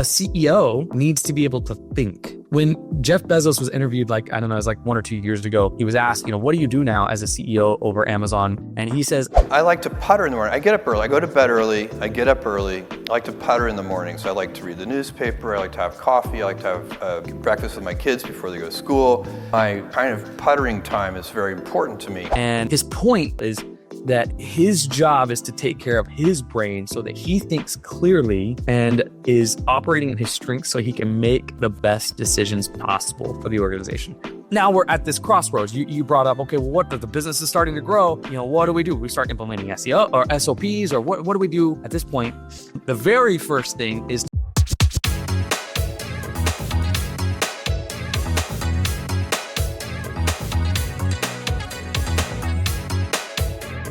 A CEO needs to be able to think. When Jeff Bezos was interviewed, it was 1 or 2 years ago, he was asked, what do you do now as a CEO over Amazon? And he says, I like to putter in the morning. I get up early. I go to bed early. I get up early. I like to putter in the morning. So I like to read the newspaper. I like to have coffee. I like to have breakfast with my kids before they go to school. My kind of puttering time is very important to me. And his point is that his job is to take care of his brain so that he thinks clearly and is operating in his strengths so he can make the best decisions possible for the organization. Now we're at this crossroads. You brought up, okay, well, the business is starting to grow. What do? We start implementing SEO or SOPs, or what do we do at this point? The very first thing is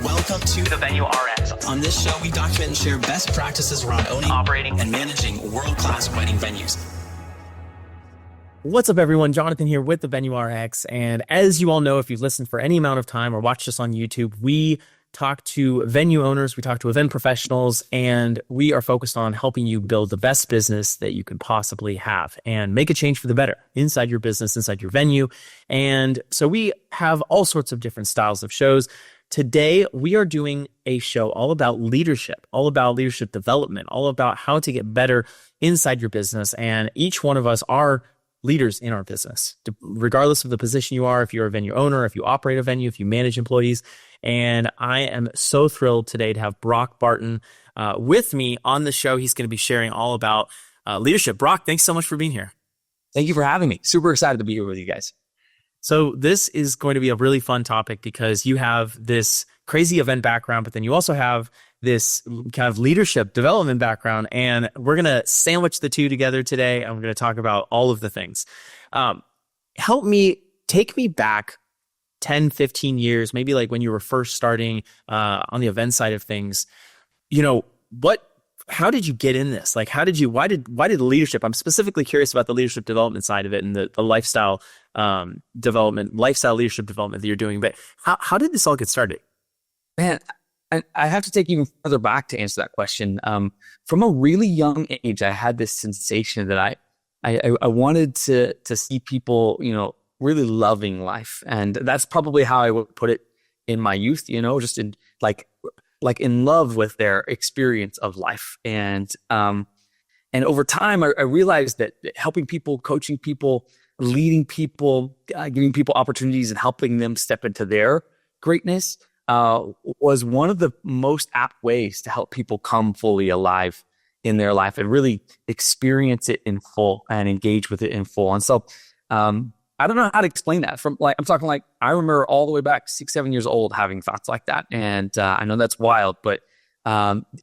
Welcome to the Venue RX. On this show, we document and share best practices around owning, operating, and managing world-class wedding venues. What's up, everyone? Jonathan here with the Venue RX. And as you all know, if you've listened for any amount of time or watched us on YouTube, we talk to venue owners, we talk to event professionals, and we are focused on helping you build the best business that you can possibly have and make a change for the better inside your business, inside your venue. And so we have all sorts of different styles of shows. Today, we are doing a show all about leadership development, all about how to get better inside your business. And each one of us are leaders in our business, regardless of the position you are, if you're a venue owner, if you operate a venue, if you manage employees. And I am so thrilled today to have Broc Barton with me on the show. He's going to be sharing all about leadership. Broc, thanks so much for being here. Thank you for having me. Super excited to be here with you guys. So this is going to be a really fun topic because you have this crazy event background, but then you also have this kind of leadership development background. And we're going to sandwich the two together today. And we're going to talk about all of the things. Take me back 10, 15 years, maybe like when you were first starting on the event side of things. How did you get in this? Like, why did leadership? I'm specifically curious about the leadership development side of it and the lifestyle leadership development that you're doing. But how did this all get started? Man, I have to take even further back to answer that question. From a really young age, I had this sensation that I wanted to see people, really loving life. And that's probably how I would put it in my youth, just in like in love with their experience of life. And over time, I realized that helping people, coaching people, leading people, giving people opportunities and helping them step into their greatness was one of the most apt ways to help people come fully alive in their life and really experience it in full and engage with it in full. And so I don't know how to explain that. I remember all the way back 6, 7 years old having thoughts like that. And I know that's wild, but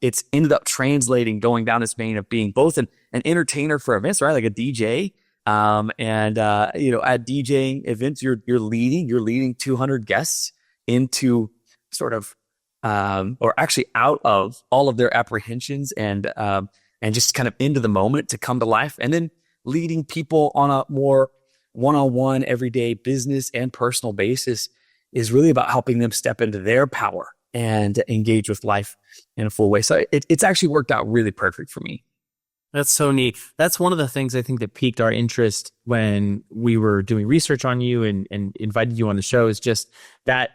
it's ended up translating, going down this vein of being both an entertainer for events, right? Like a DJ. At DJing events, you're leading 200 guests into sort of, or actually out of all of their apprehensions and just kind of into the moment to come to life. And then leading people on a more one-on-one, everyday business and personal basis is really about helping them step into their power and engage with life in a full way. So it's actually worked out really perfect for me. That's so neat. That's one of the things I think that piqued our interest when we were doing research on you and invited you on the show is just that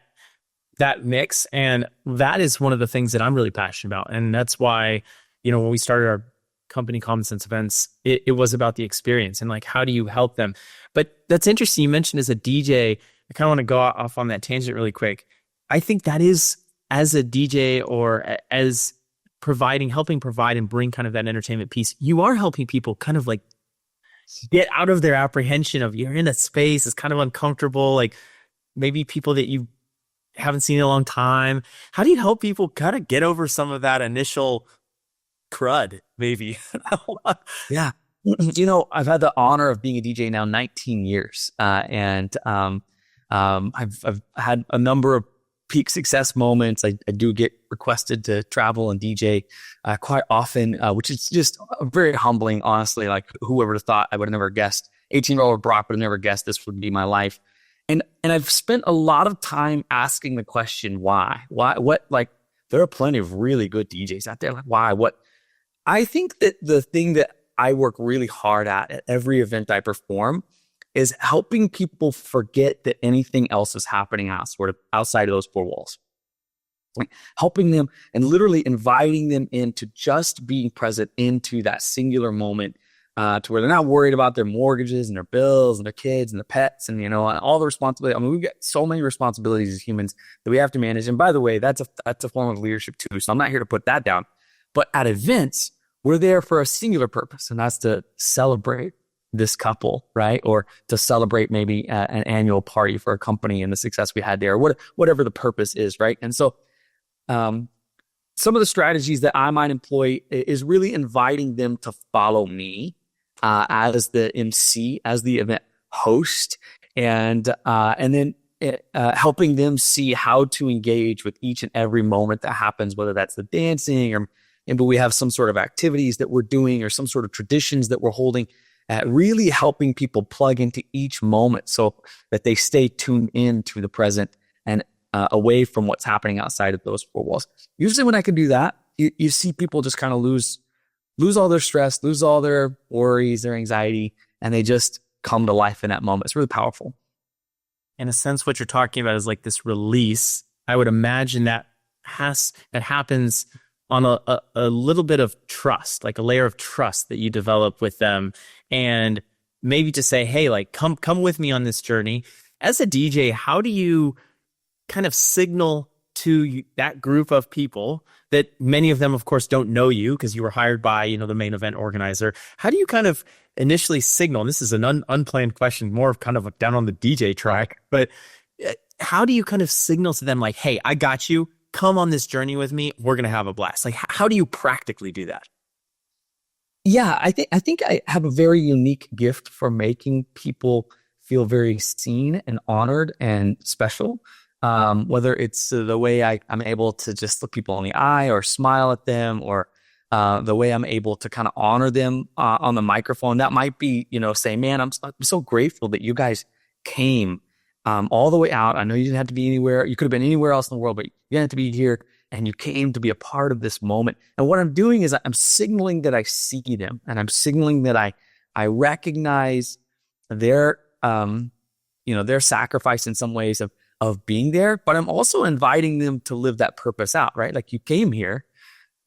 mix. And that is one of the things that I'm really passionate about. And that's why, when we started our company, Common Sense Events, it was about the experience and like, how do you help them? But that's interesting. You mentioned as a DJ, I kind of want to go off on that tangent really quick. I think that is, as a DJ or as helping provide and bring kind of that entertainment piece, you are helping people kind of like get out of their apprehension of you're in a space, it's kind of uncomfortable, like maybe people that you haven't seen in a long time. How do you help people kind of get over some of that initial crud, maybe? Yeah. I've had the honor of being a DJ now 19 years. And I've had a number of peak success moments. I do get requested to travel and DJ quite often, which is just very humbling, honestly. Like, whoever thought I would have never guessed, 18-year-old Broc would have never guessed this would be my life. And I've spent a lot of time asking the question, why? What, like, there are plenty of really good DJs out there. Like, why? What? I think that the thing that I work really hard at every event I perform is helping people forget that anything else is happening outside of those four walls. Like helping them and literally inviting them into just being present into that singular moment, to where they're not worried about their mortgages and their bills and their kids and their pets and, all the responsibility. I mean, we've got so many responsibilities as humans that we have to manage. And by the way, that's a form of leadership too. So I'm not here to put that down. But at events, we're there for a singular purpose, and that's to celebrate this couple, right? Or to celebrate maybe an annual party for a company and the success we had there, or whatever the purpose is, right? And so some of the strategies that I might employ is really inviting them to follow me as the MC, as the event host, and then helping them see how to engage with each and every moment that happens, whether that's the dancing but we have some sort of activities that we're doing or some sort of traditions that we're holding, really helping people plug into each moment so that they stay tuned in to the present and away from what's happening outside of those four walls. Usually when I can do that, you see people just kind of lose all their stress, lose all their worries, their anxiety, and they just come to life in that moment. It's really powerful. In a sense, what you're talking about is like this release. I would imagine that happens on a little bit of trust, like a layer of trust that you develop with them. And maybe to say, hey, like, come with me on this journey. As a DJ, how do you kind of signal to that group of people that many of them, of course, don't know you because you were hired by, the main event organizer? How do you kind of initially signal? And this is an unplanned question, more of kind of down on the DJ track, but how do you kind of signal to them like, hey, I got you. Come on this journey with me. We're going to have a blast. Like, how do you practically do that? Yeah, I think I have a very unique gift for making people feel very seen and honored and special. Whether it's the way I'm able to just look people in the eye or smile at them, or the way I'm able to kind of honor them on the microphone. That might be, say, man, I'm so grateful that you guys came all the way out. I know you didn't have to be anywhere. You could have been anywhere else in the world, but you didn't have to be here. And you came to be a part of this moment. And what I'm doing is I'm signaling that I see them, and I'm signaling that I recognize their sacrifice in some ways of being there. But I'm also inviting them to live that purpose out, right? Like, you came here,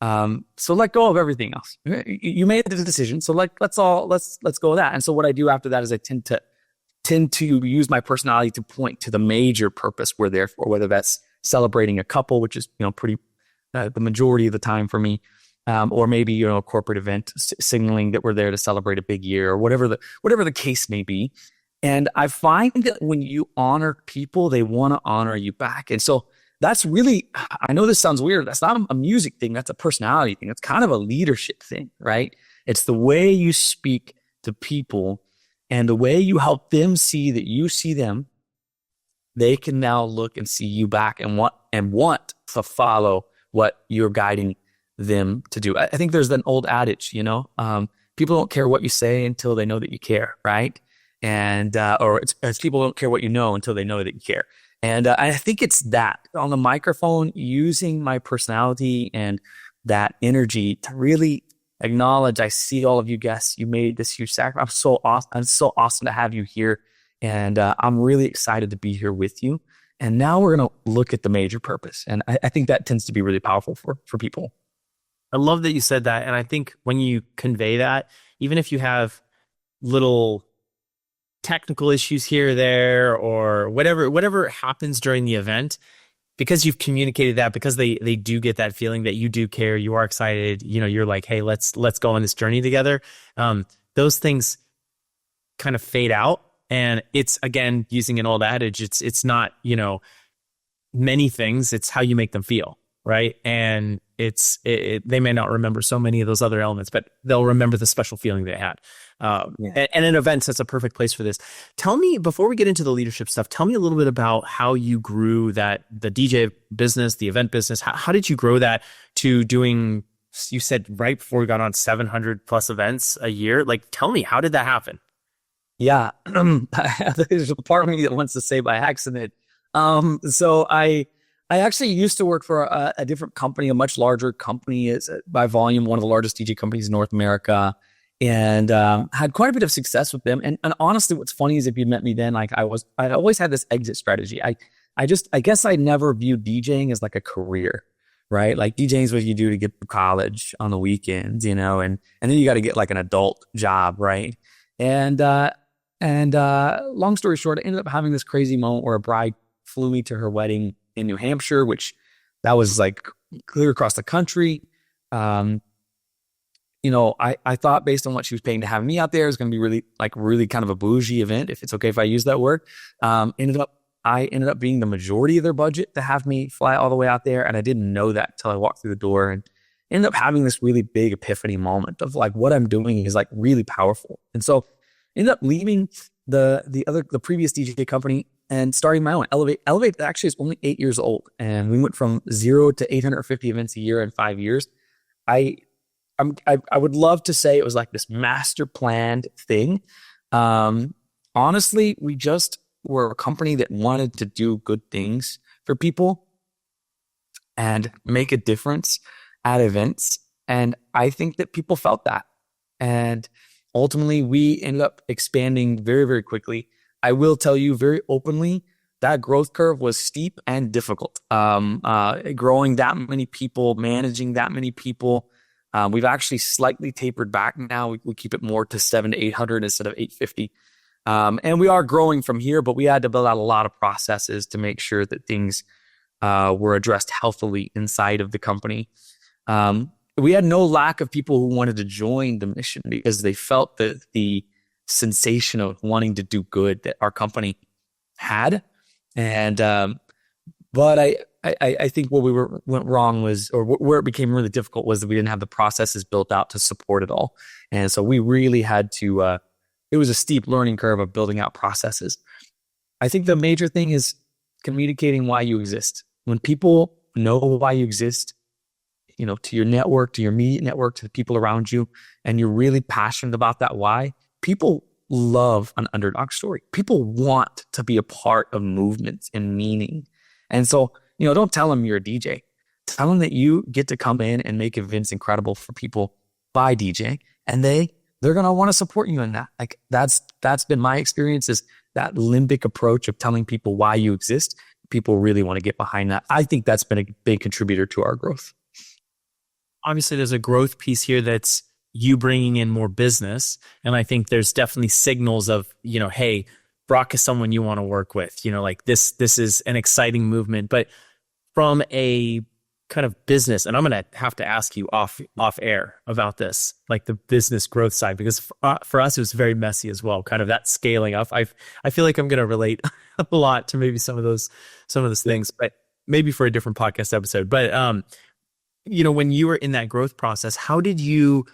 so let go of everything else. You made the decision, so let's go with that. And so what I do after that is I tend to use my personality to point to the major purpose we're there for, whether that's celebrating a couple, which is, pretty the majority of the time for me, or maybe, a corporate event, signaling that we're there to celebrate a big year, or whatever the case may be. And I find that when you honor people, they want to honor you back. And so that's really, I know this sounds weird. That's not a music thing. That's a personality thing. It's kind of a leadership thing, right? It's the way you speak to people and the way you help them see that you see them. They can now look and see you back and want to follow what you're guiding them to do. I think there's an old adage, people don't care what you say until they know that you care, right? And or it's people don't care what you know until they know that you care. And I think it's that on the microphone, using my personality and that energy to really acknowledge, I see all of you guests. You made this huge sacrifice. I'm so awesome to have you here. And I'm really excited to be here with you. And now we're going to look at the major purpose. And I think that tends to be really powerful for people. I love that you said that. And I think when you convey that, even if you have little technical issues here or there, or whatever happens during the event, because you've communicated that, because they do get that feeling that you do care, you are excited, you're like, hey, let's go on this journey together. Those things kind of fade out. And it's, again, using an old adage, it's not, many things, it's how you make them feel, right? And they may not remember so many of those other elements, but they'll remember the special feeling they had. And in events, that's a perfect place for this. Tell me, before we get into the leadership stuff, tell me a little bit about how you grew the DJ business, the event business. How did you grow that to doing, you said right before we got on, 700 plus events a year? Like, tell me, how did that happen? Yeah, there's a part of me that wants to say by accident. So I actually used to work for a different company, a much larger company. It's by volume one of the largest DJ companies in North America. and had quite a bit of success with them. And honestly, what's funny is if you'd met me then, like I always had this exit strategy. I guess I never viewed DJing as like a career, right? Like DJing is what you do to get to college on the weekends, you know, and then you got to get like an adult job, right? And long story short, I ended up having this crazy moment where a bride flew me to her wedding in New Hampshire, which that was like clear across the country. You know, I thought based on what she was paying to have me out there, it was going to be really kind of a bougie event, if it's okay if I use that word. I ended up being the majority of their budget to have me fly all the way out there. And I didn't know that until I walked through the door, and ended up having this really big epiphany moment of like, what I'm doing is like really powerful. And so ended up leaving the previous DJ company and starting my own. Elevate actually is only 8 years old, and we went from 0 to 850 events a year in 5 years. I would love to say it was like this master planned thing. Honestly, we just were a company that wanted to do good things for people and make a difference at events. And I think that people felt that. And ultimately, we ended up expanding very, very quickly. I will tell you very openly, that growth curve was steep and difficult. Growing that many people, managing that many people. We've actually slightly tapered back now. We keep it more to 700 to 800 instead of 850. And we are growing from here, but we had to build out a lot of processes to make sure that things were addressed healthily inside of the company. We had no lack of people who wanted to join the mission because they felt that the sensation of wanting to do good that our company had. And but I think where went wrong was, or where it became really difficult, was that we didn't have the processes built out to support it all. And so we really had to, it was a steep learning curve of building out processes. I think the major thing is communicating why you exist. When people know why you exist, you know, to your network, to your immediate network, to the people around you, and you're really passionate about that why, people love an underdog story. People want to be a part of movements and meaning. And so, you know, don't tell them you're a DJ. Tell them that you get to come in and make events incredible for people by DJing, and they're going to want to support you in that. Like that's been my experience, is that limbic approach of telling people why you exist. People really want to get behind that. I think that's been a big contributor to our growth. Obviously, there's a growth piece here that's you bringing in more business. And I think there's definitely signals of, you know, hey, Broc is someone you want to work with, you know, like this is an exciting movement. But from a kind of business, and I'm going to have to ask you off air about this, like the business growth side, because for us, it was very messy as well. Kind of that scaling up. I feel like I'm going to relate a lot to maybe some of those things, but maybe for a different podcast episode. But, you know, when you were in that growth process, how did you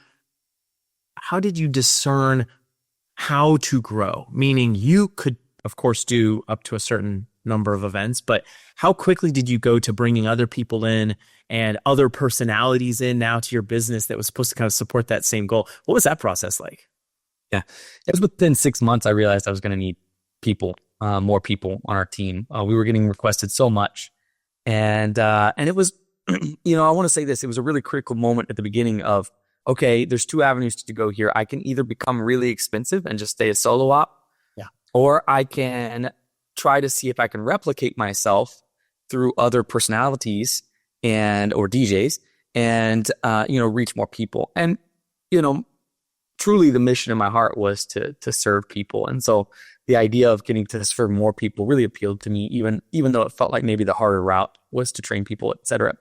discern how to grow? Meaning you could, of course, do up to a certain number of events, but how quickly did you go to bringing other people in and other personalities in now to your business that was supposed to kind of support that same goal? What was that process like? Yeah, it was within 6 months I realized I was going to need people, more people on our team. We were getting requested so much, and it was, you know, I want to say this. It was a really critical moment at the beginning of, okay, there's two avenues to go here. I can either become really expensive and just stay a solo op, or I can try to see if I can replicate myself through other personalities or DJs and, you know, reach more people. And, you know, truly the mission in my heart was to serve people. And so the idea of getting to serve more people really appealed to me, even though it felt like maybe the harder route was to train people, et cetera.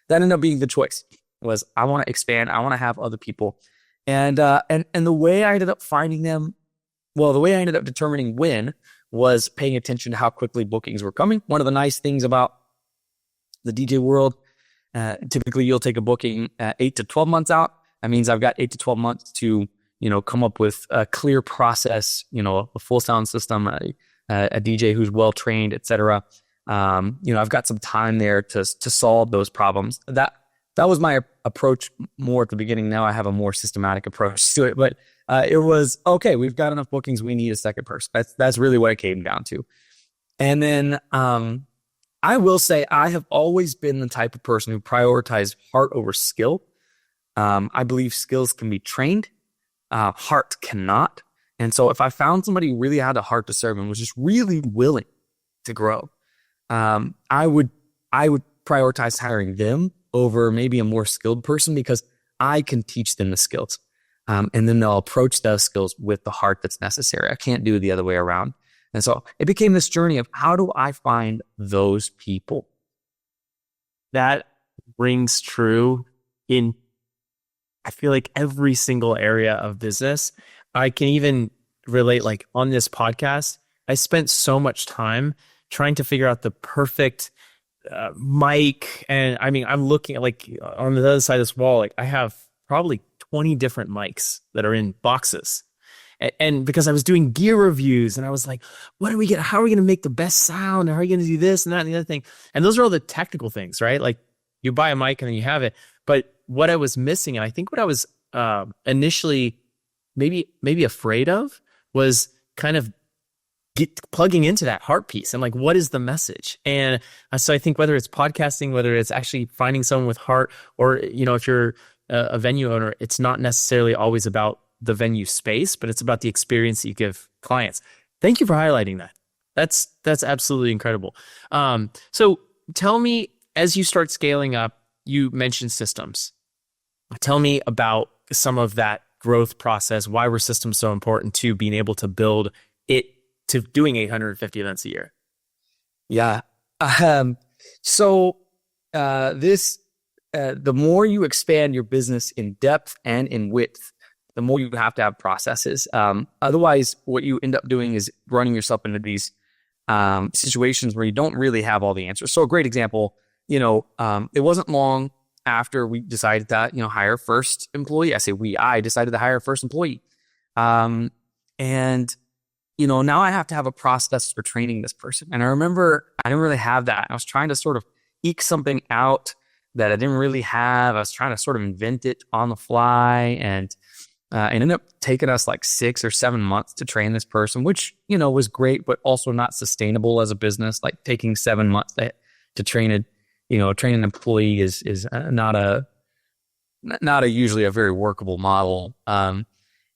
That ended up being the choice. Was I want to expand. I want to have other people. And the way I ended up finding them, the way I ended up determining when was paying attention to how quickly bookings were coming. One of the nice things about the DJ world, typically you'll take a booking 8 to 12 months out. That means I've got 8 to 12 months to, you know, come up with a clear process, you know, a full sound system, a DJ who's well trained, et cetera. You know, I've got some time there to solve those problems. That was my approach more at the beginning. Now I have a more systematic approach to it, but it was, okay, we've got enough bookings. We need a second person. That's really what it came down to. And then I will say I have always been the type of person who prioritized heart over skill. I believe skills can be trained. heart cannot. And so if I found somebody who really had a heart to serve and was just really willing to grow, I would prioritize hiring them over maybe a more skilled person, because I can teach them the skills. And then they'll approach those skills with the heart that's necessary. I can't do it the other way around. And so it became this journey of, how do I find those people? That rings true in, I feel like, every single area of business. I can even relate, like on this podcast, I spent so much time trying to figure out the perfect mic. And I mean, I'm looking at, like, on the other side of this wall, like I have probably 20 different mics that are in boxes. And because I was doing gear reviews, and I was like, what do we get? How are we going to make the best sound? How are we going to do this and that and the other thing? And those are all the technical things, right? Like, you buy a mic and then you have it. But what I was missing, and I think what I was initially maybe afraid of, was kind of plugging into that heart piece and, like, what is the message? And so I think whether it's podcasting, whether it's actually finding someone with heart, or, you know, if you're a venue owner, it's not necessarily always about the venue space, but it's about the experience that you give clients. Thank you for highlighting that. That's absolutely incredible. So tell me, as you start scaling up, you mentioned systems. Tell me about some of that growth process. Why were systems so important to being able to build it to doing 850 events a year? Yeah. So the more you expand your business in depth and in width, the more you have to have processes. Otherwise, what you end up doing is running yourself into these situations where you don't really have all the answers. So a great example, it wasn't long after we decided to, hire first employee. I decided to hire first employee. And, now I have to have a process for training this person. And I remember I didn't really have that. I was trying to sort of eke something out that I didn't really have. I was trying to sort of invent it on the fly, and it ended up taking us like 6 or 7 months to train this person, which, was great, but also not sustainable as a business. Like, taking 7 months to train an employee is not a usually a very workable model.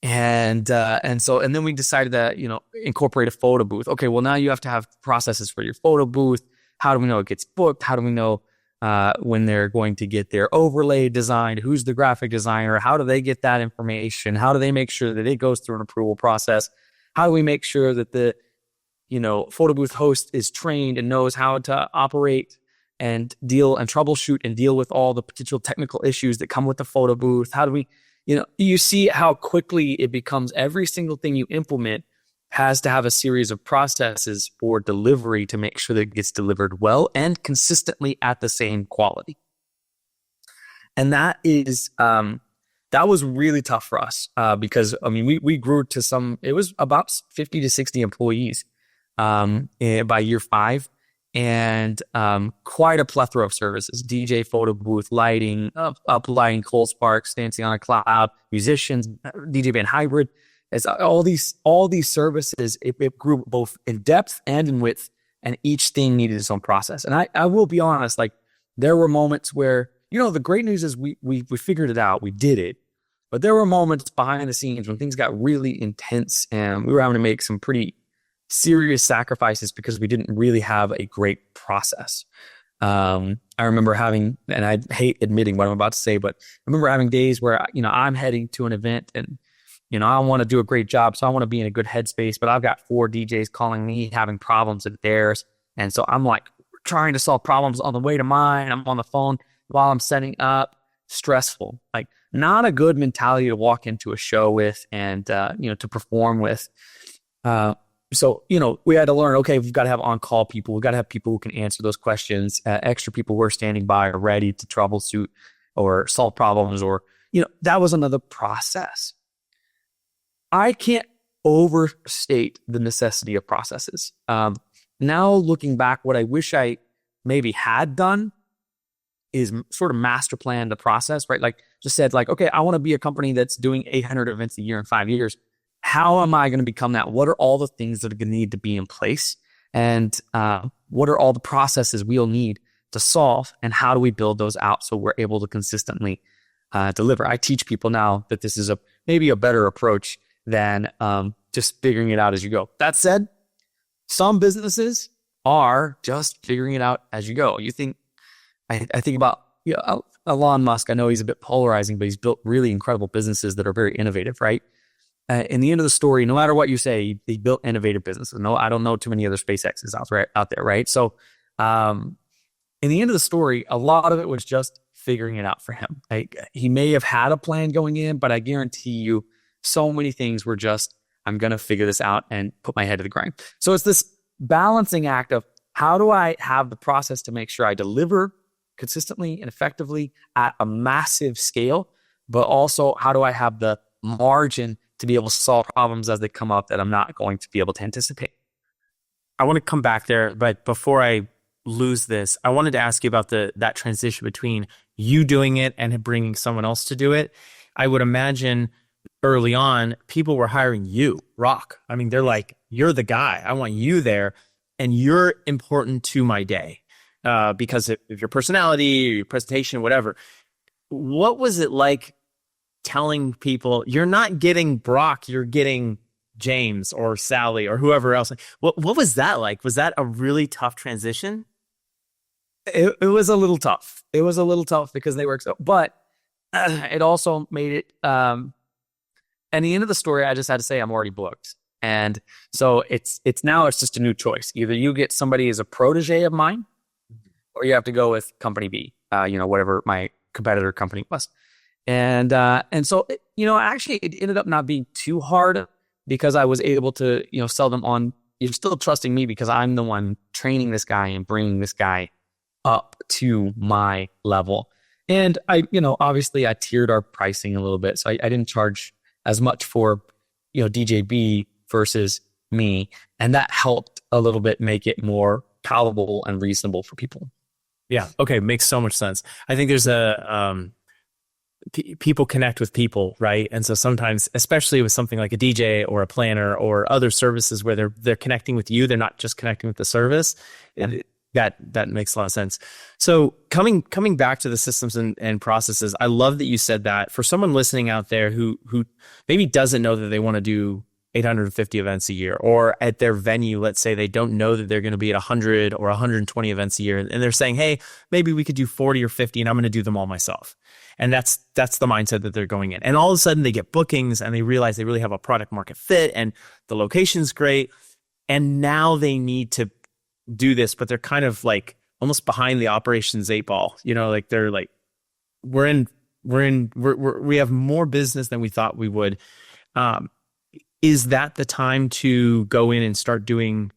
And then we decided to, incorporate a photo booth. Okay, well, now you have to have processes for your photo booth. How do we know it gets booked? How do we know when they're going to get their overlay designed? Who's the graphic designer? How do they get that information? How do they make sure that it goes through an approval process? How do we make sure that the, photo booth host is trained and knows how to operate and deal and troubleshoot and deal with all the potential technical issues that come with the photo booth? How do we, you see how quickly it becomes every single thing you implement has to have a series of processes for delivery to make sure that it gets delivered well and consistently at the same quality. And that was really tough for us because, we grew to it was about 50 to 60 employees by year 5, and quite a plethora of services: DJ, photo booth, lighting, up lighting, Cold Sparks, dancing on a cloud, musicians, DJ band hybrid. As all these services, it grew both in depth and in width, and each thing needed its own process. And I will be honest, like, there were moments where, the great news is we figured it out, we did it, but there were moments behind the scenes when things got really intense and we were having to make some pretty serious sacrifices because we didn't really have a great process. I remember having, and I hate admitting what I'm about to say, but I remember having days where, I'm heading to an event and, I want to do a great job, so I want to be in a good headspace, but I've got 4 DJs calling me, having problems at theirs. And so I'm like trying to solve problems on the way to mine. I'm on the phone while I'm setting up. Stressful, like, not a good mentality to walk into a show with and, to perform with. So, we had to learn, okay, we've got to have on-call people. We've got to have people who can answer those questions. Extra people who are standing by or ready to troubleshoot or solve problems, or, that was another process. I can't overstate the necessity of processes. Now looking back, what I wish I maybe had done is sort of master plan the process, right? Like, just said, like, okay, I want to be a company that's doing 800 events a year in 5 years. How am I going to become that? What are all the things that are going to need to be in place? And what are all the processes we'll need to solve? And how do we build those out so we're able to consistently deliver? I teach people now that this is a maybe a better approach than just figuring it out as you go. That said, some businesses are just figuring it out as you go. You think, I think about Elon Musk. I know he's a bit polarizing, but he's built really incredible businesses that are very innovative, right? In the end of the story, no matter what you say, he built innovative businesses. No, I don't know too many other SpaceXs out there, right? So in the end of the story, a lot of it was just figuring it out for him. He may have had a plan going in, but I guarantee you so many things were just, I'm going to figure this out and put my head to the grind. So it's this balancing act of how do I have the process to make sure I deliver consistently and effectively at a massive scale, but also how do I have the margin to be able to solve problems as they come up that I'm not going to be able to anticipate. I want to come back there, but before I lose this, I wanted to ask you about that transition between you doing it and bringing someone else to do it. I would imagine early on, people were hiring you, Broc. I mean, they're like, you're the guy. I want you there, and you're important to my day because of your personality or your presentation, whatever. What was it like telling people you're not getting Broc, you're getting James or Sally or whoever else? What was that like? Was that a really tough transition? It was a little tough. It was a little tough because they work so, but it also made it, at the end of the story, I just had to say I'm already booked. And so it's just a new choice. Either you get somebody as a protege of mine, or you have to go with company B, whatever my competitor company was. And so, actually it ended up not being too hard because I was able to, sell them on, you're still trusting me because I'm the one training this guy and bringing this guy up to my level. And I, obviously I tiered our pricing a little bit. So I didn't charge as much for, DJB versus me. And that helped a little bit make it more palatable and reasonable for people. Yeah. Okay. Makes so much sense. I think there's people connect with people, right? And so sometimes, especially with something like a DJ or a planner or other services where they're connecting with you, they're not just connecting with the service. And that makes a lot of sense. So coming back to the systems and processes, I love that you said that. For someone listening out there who maybe doesn't know that they want to do 850 events a year, or at their venue, let's say they don't know that they're going to be at 100 or 120 events a year, and they're saying, hey, maybe we could do 40 or 50 and I'm going to do them all myself. And that's the mindset that they're going in. And all of a sudden they get bookings and they realize they really have a product market fit and the location's great. And now they need to do this, but they're kind of like almost behind the operations 8-ball, like they're like, we have more business than we thought we would. Is that the time to go in and start doing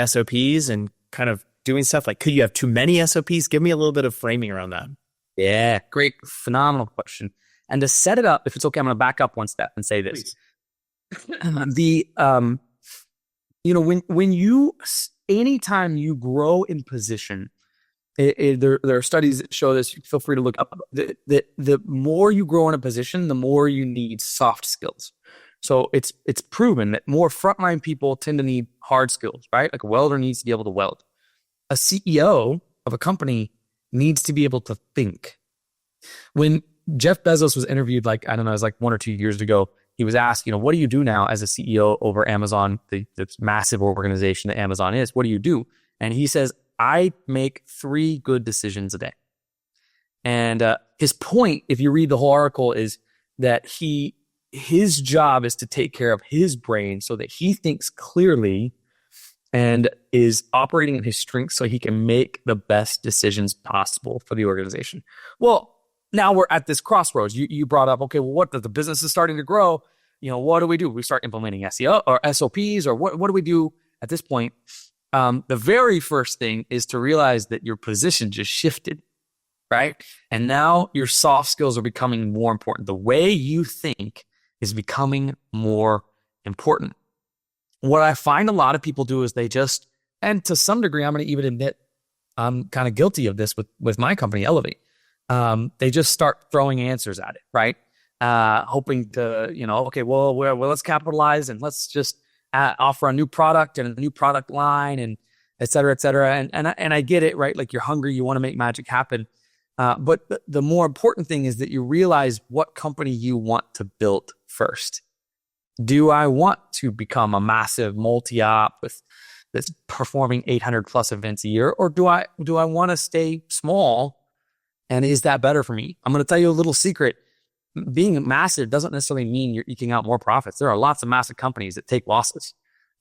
SOPs and kind of doing stuff? Like, could you have too many SOPs? Give me a little bit of framing around that. Yeah, great, phenomenal question. And to set it up, if it's okay, I'm going to back up one step and say this. Anytime you grow in position, there are studies that show this. Feel free to look up. The more you grow in a position, the more you need soft skills. So it's proven that more frontline people tend to need hard skills, right? Like a welder needs to be able to weld. A CEO of a company needs to be able to think. When Jeff Bezos was interviewed, it was like 1 or 2 years ago, he was asked, what do you do now as a CEO over Amazon, the massive organization that Amazon is? What do you do? And he says, I make 3 good decisions a day. And his point, if you read the whole article, is that his job is to take care of his brain so that he thinks clearly and is operating in his strengths so he can make the best decisions possible for the organization. Well, now we're at this crossroads. You brought up, okay, well, what the business is starting to grow. What do? We start implementing SEO or SOPs, or what do we do at this point? The very first thing is to realize that your position just shifted, right? And now your soft skills are becoming more important. The way you think is becoming more important. What I find a lot of people do is they just, and to some degree, I'm going to even admit I'm kind of guilty of this with my company, Elevate. They just start throwing answers at it, right? Hoping to, okay, well, let's capitalize and let's just offer a new product and a new product line and et cetera, et cetera. And I get it, right? Like you're hungry, you want to make magic happen. But the more important thing is that you realize what company you want to build first? Do I want to become a massive multi-op that's performing 800 plus events a year, or do I want to stay small? And is that better for me? I'm going to tell you a little secret. Being massive doesn't necessarily mean you're eking out more profits. There are lots of massive companies that take losses.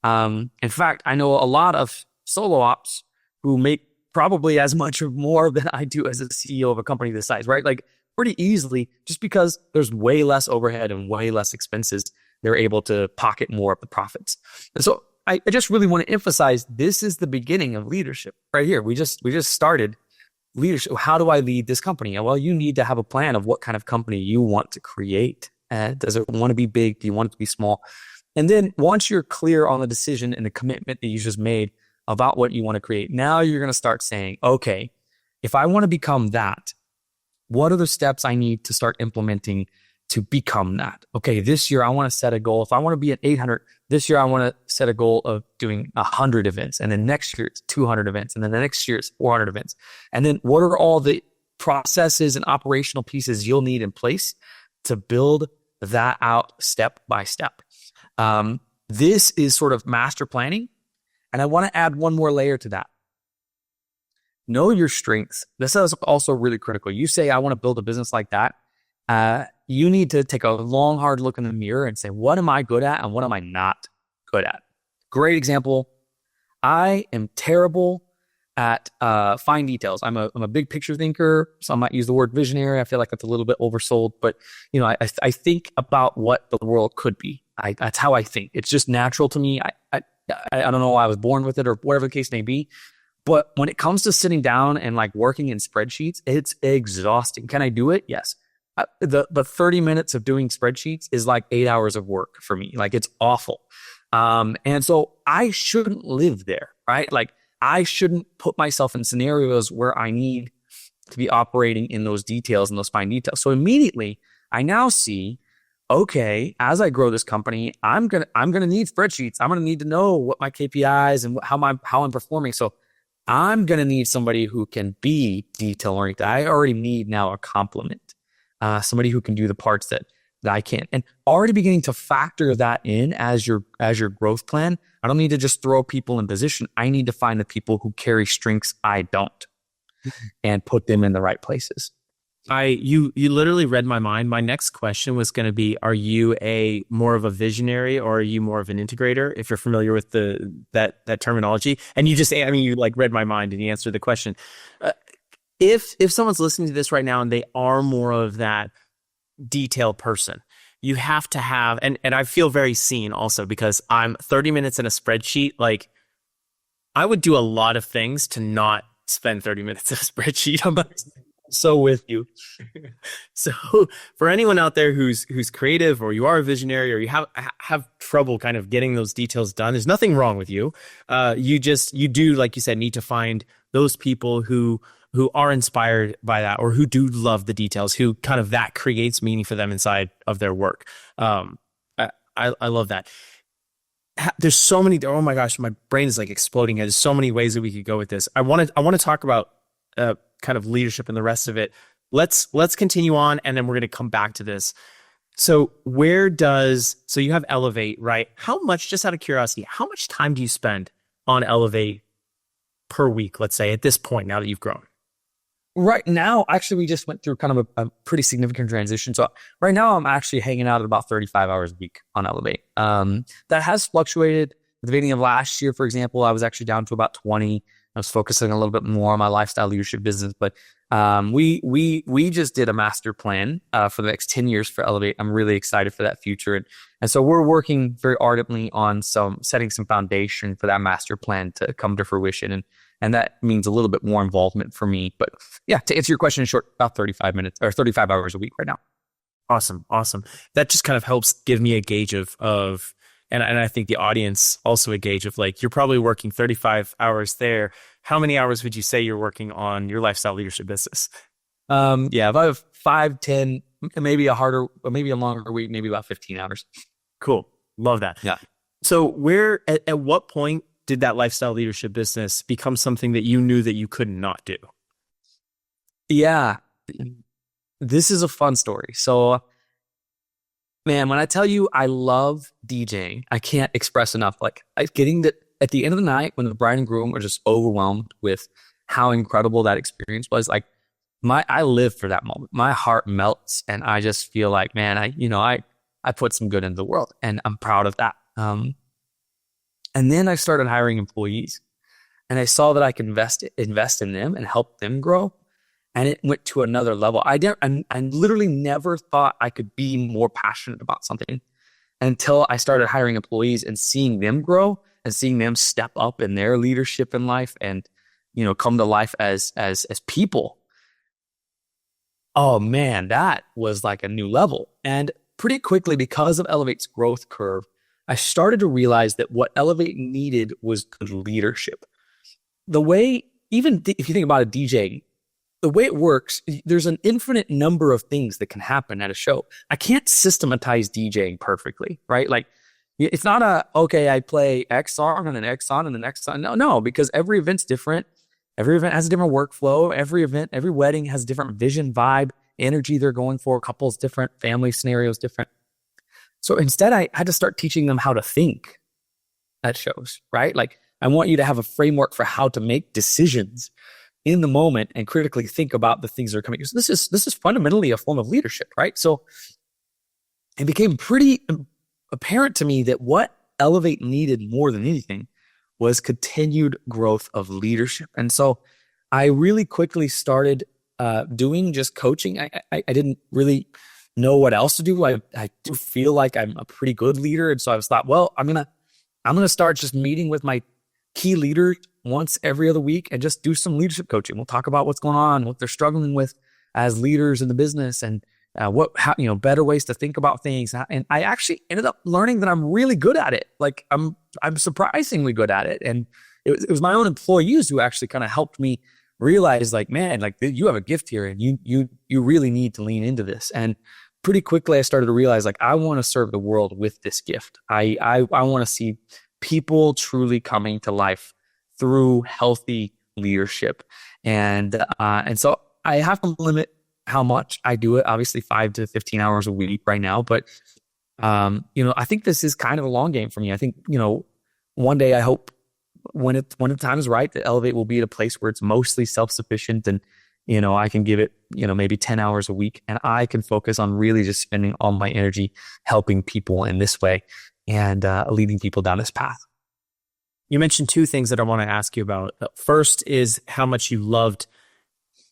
In fact, I know a lot of solo ops who make probably as much or more than I do as a CEO of a company this size, right? Like pretty easily, just because there's way less overhead and way less expenses, they're able to pocket more of the profits. And so I just really want to emphasize this is the beginning of leadership right here. We just started leadership. How do I lead this company? Well, you need to have a plan of what kind of company you want to create. Does it want to be big? Do you want it to be small? And then once you're clear on the decision and the commitment that you just made about what you want to create, now you're going to start saying, okay, if I want to become that, what are the steps I need to start implementing to become that? Okay, this year I want to set a goal. If I want to be at 800, this year I want to set a goal of doing 100 events. And then next year it's 200 events. And then the next year it's 400 events. And then what are all the processes and operational pieces you'll need in place to build that out step by step? This is sort of master planning. And I want to add one more layer to that. Know your strengths. This is also really critical. You say, I want to build a business like that. You need to take a long, hard look in the mirror and say, what am I good at and what am I not good at? Great example. I am terrible at fine details. I'm a big picture thinker. Some might use the word visionary. I feel like that's a little bit oversold, but I think about what the world could be. That's how I think. It's just natural to me. I don't know why I was born with it or whatever the case may be. But when it comes to sitting down and like working in spreadsheets, it's exhausting. Can I do it? Yes. The 30 minutes of doing spreadsheets is like 8 hours of work for me. Like it's awful. And so I shouldn't live there, right? Like I shouldn't put myself in scenarios where I need to be operating in those details and those fine details. So immediately I now see, okay, as I grow this company, I'm gonna need spreadsheets. I'm gonna need to know what my KPIs and how I'm performing. So I'm gonna need somebody who can be detail oriented. I already need now a complement. Somebody who can do the parts that I can't, and already beginning to factor that in as your growth plan. I don't need to just throw people in position. I need to find the people who carry strengths I don't, and put them in the right places. You literally read my mind. My next question was going to be: are you more of a visionary or are you more of an integrator? If you're familiar with that terminology, and you like read my mind and you answered the question. If someone's listening to this right now and they are more of that detail person, you have to have, and I feel very seen also because I'm 30 minutes in a spreadsheet. Like I would do a lot of things to not spend 30 minutes in a spreadsheet. I'm so with you. So for anyone out there who's creative, or you are a visionary, or you have trouble kind of getting those details done, there's nothing wrong with you. You do, like you said, need to find those people who are inspired by that, or who do love the details, who kind of that creates meaning for them inside of their work. I love that. There's so many, oh my gosh, my brain is like exploding. There's so many ways that we could go with this. I want to talk about kind of leadership and the rest of it. Let's continue on, and then we're going to come back to this. So so you have Elevate, right? How much, just out of curiosity, how much time do you spend on Elevate per week, let's say, at this point, now that you've grown? Right now, actually, we just went through kind of a pretty significant transition. So right now, I'm actually hanging out at about 35 hours a week on Elevate. That has fluctuated. At the beginning of last year, for example, I was actually down to about 20. I was focusing a little bit more on my lifestyle leadership business, but we just did a master plan for the next 10 years for Elevate. I'm really excited for that future, and so we're working very ardently on setting some foundation for that master plan to come to fruition, and that means a little bit more involvement for me. But yeah, to answer your question in short, about 35 minutes or 35 hours a week right now. Awesome. That just kind of helps give me a gauge of. And I think the audience also a gauge of, like, you're probably working 35 hours there. How many hours would you say you're working on your lifestyle leadership business? Yeah, about 5, 10, maybe a longer week, maybe about 15 hours. Cool. Love that. Yeah. So at what point did that lifestyle leadership business become something that you knew that you could not do? Yeah, this is a fun story. So Man, when I tell you I love DJing, I can't express enough. Like getting that at the end of the night when the bride and groom are just overwhelmed with how incredible that experience was. Like I live for that moment. My heart melts, and I just feel like, man, I put some good into the world, and I'm proud of that. And then I started hiring employees, and I saw that I could invest in them and help them grow. And it went to another level. I literally never thought I could be more passionate about something until I started hiring employees and seeing them grow and seeing them step up in their leadership in life and, come to life as people. Oh man, that was like a new level. And pretty quickly, because of Elevate's growth curve, I started to realize that what Elevate needed was good leadership. The way, even if you think about a DJ, the way it works, there's an infinite number of things that can happen at a show. I can't systematize DJing perfectly, right? Like it's not okay, I play X song and then X song and then X song. No, because every event's different. Every event has a different workflow. Every wedding has a different vision, vibe, energy they're going for. Couples different, family scenarios different. So instead, I had to start teaching them how to think at shows, right? Like I want you to have a framework for how to make decisions in the moment and critically think about the things that are coming. So this is fundamentally a form of leadership, right? So it became pretty apparent to me that what Elevate needed more than anything was continued growth of leadership. And so I really quickly started doing just coaching. I didn't really know what else to do. I do feel like I'm a pretty good leader. And so I was thought, well, I'm gonna start just meeting with my key leader once every other week and just do some leadership coaching. We'll talk about what's going on, what they're struggling with as leaders in the business, and better ways to think about things. And I actually ended up learning that I'm really good at it. Like I'm surprisingly good at it. And it was my own employees who actually kind of helped me realize, like, man, like you have a gift here, and you really need to lean into this. And pretty quickly, I started to realize, like, I want to serve the world with this gift. I want to see people truly coming to life through healthy leadership. And so I have to limit how much I do it, obviously 5 to 15 hours a week right now. But, I think this is kind of a long game for me. I think, one day I hope when the time is right, that Elevate will be at a place where it's mostly self-sufficient, and, I can give it, maybe 10 hours a week, and I can focus on really just spending all my energy helping people in this way and leading people down this path. You mentioned two things that I want to ask you about. First is how much you loved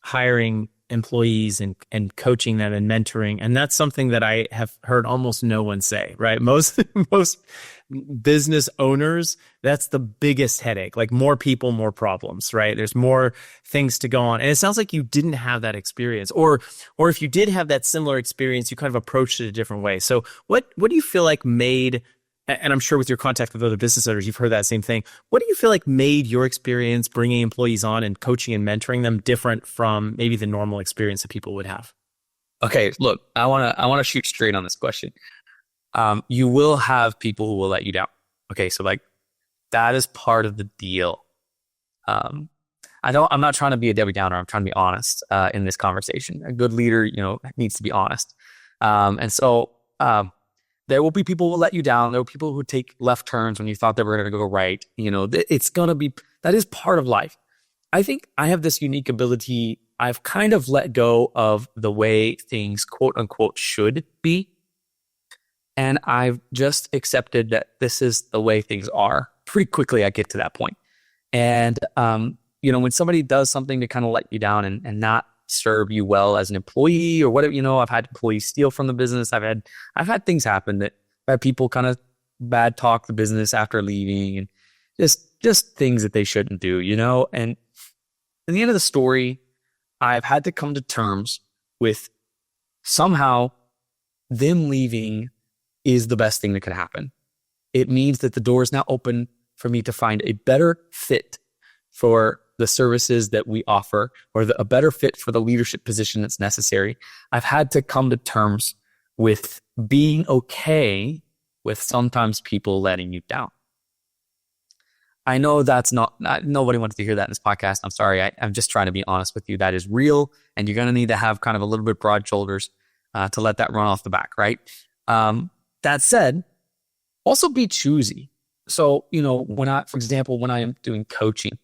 hiring employees and coaching them and mentoring. And that's something that I have heard almost no one say, right? Most business owners, that's the biggest headache. Like more people, more problems, right? There's more things to go on. And it sounds like you didn't have that experience, or if you did have that similar experience, you kind of approached it a different way. So what do you feel like made, and I'm sure with your contact with other business owners, you've heard that same thing. What do you feel like made your experience bringing employees on and coaching and mentoring them different from maybe the normal experience that people would have? Okay, look, I want to shoot straight on this question. You will have people who will let you down. Okay, so like that is part of the deal. I'm not trying to be a Debbie Downer. I'm trying to be honest in this conversation. A good leader, needs to be honest. And so there will be people who will let you down. There will be people who take left turns when you thought they were going to go right. It's going to be, that is part of life. I think I have this unique ability. I've kind of let go of the way things, quote unquote, should be. And I've just accepted that this is the way things are. Pretty quickly, I get to that point. And, when somebody does something to kind of let you down and not serve you well as an employee or whatever, I've had employees steal from the business. I've had things happen that people kind of bad talk the business after leaving, and just things that they shouldn't do, And in the end of the story, I've had to come to terms with somehow them leaving is the best thing that could happen. It means that the door is now open for me to find a better fit for the services that we offer, or a better fit for the leadership position that's necessary. I've had to come to terms with being okay with sometimes people letting you down. I know that's nobody wants to hear that in this podcast. I'm sorry. I'm just trying to be honest with you. That is real. And you're going to need to have kind of a little bit broad shoulders to let that run off the back, right? That said, also be choosy. So, for example, when I am doing coaching,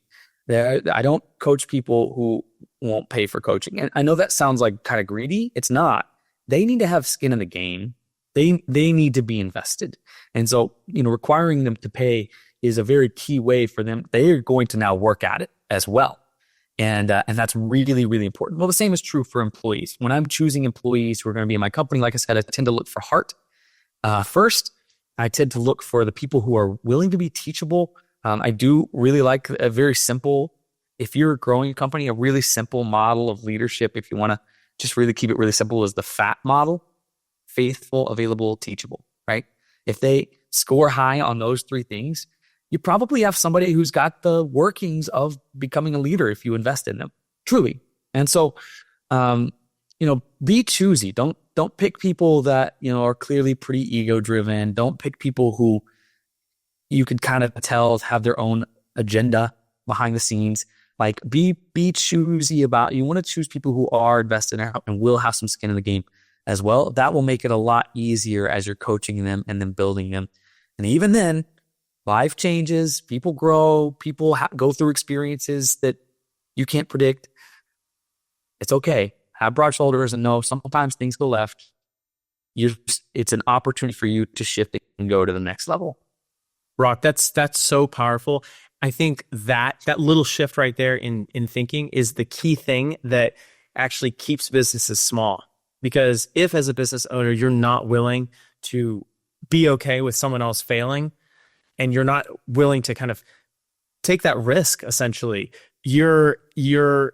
I don't coach people who won't pay for coaching. And I know that sounds like kind of greedy. It's not. They need to have skin in the game. They need to be invested. And so, requiring them to pay is a very key way for them. They are going to now work at it as well. And that's really, really important. Well, the same is true for employees. When I'm choosing employees who are going to be in my company, like I said, I tend to look for heart. First, I tend to look for the people who are willing to be teachable. I do really like a very simple, if you're a growing company, a really simple model of leadership, if you want to just really keep it really simple, is the FAT model: faithful, available, teachable, right? If they score high on those three things, you probably have somebody who's got the workings of becoming a leader if you invest in them, truly. And so, be choosy. Don't pick people that, are clearly pretty ego driven. Don't pick people who you could kind of tell have their own agenda behind the scenes. Like be choosy about, you want to choose people who are invested in and will have some skin in the game as well. That will make it a lot easier as you're coaching them and then building them. And even then, life changes, people grow, people go through experiences that you can't predict. It's okay. Have broad shoulders and know sometimes things go left. It's an opportunity for you to shift and go to the next level. Broc, that's so powerful. I think that little shift right there in thinking is the key thing that actually keeps businesses small. Because if as a business owner, you're not willing to be okay with someone else failing, and you're not willing to kind of take that risk, essentially, you're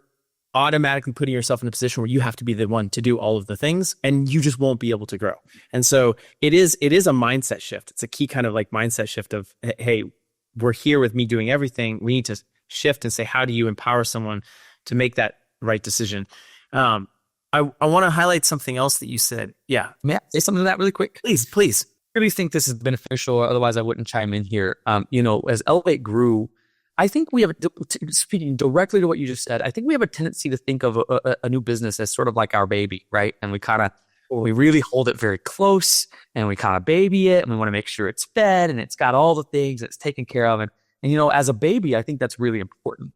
automatically putting yourself in a position where you have to be the one to do all of the things, and you just won't be able to grow. And so it is a mindset shift. It's a key kind of like mindset shift of, hey, we're here with me doing everything. We need to shift and say, how do you empower someone to make that right decision? I want to highlight something else that you said. Yeah. May I say something to that really quick? Please. I really think this is beneficial. Otherwise, I wouldn't chime in here. As Elevate grew, I think we have, speaking directly to what you just said, I think we have a tendency to think of a new business as sort of like our baby, right? And we really hold it very close, and we kind of baby it, and we want to make sure it's fed and it's got all the things, it's taken care of. And as a baby, I think that's really important.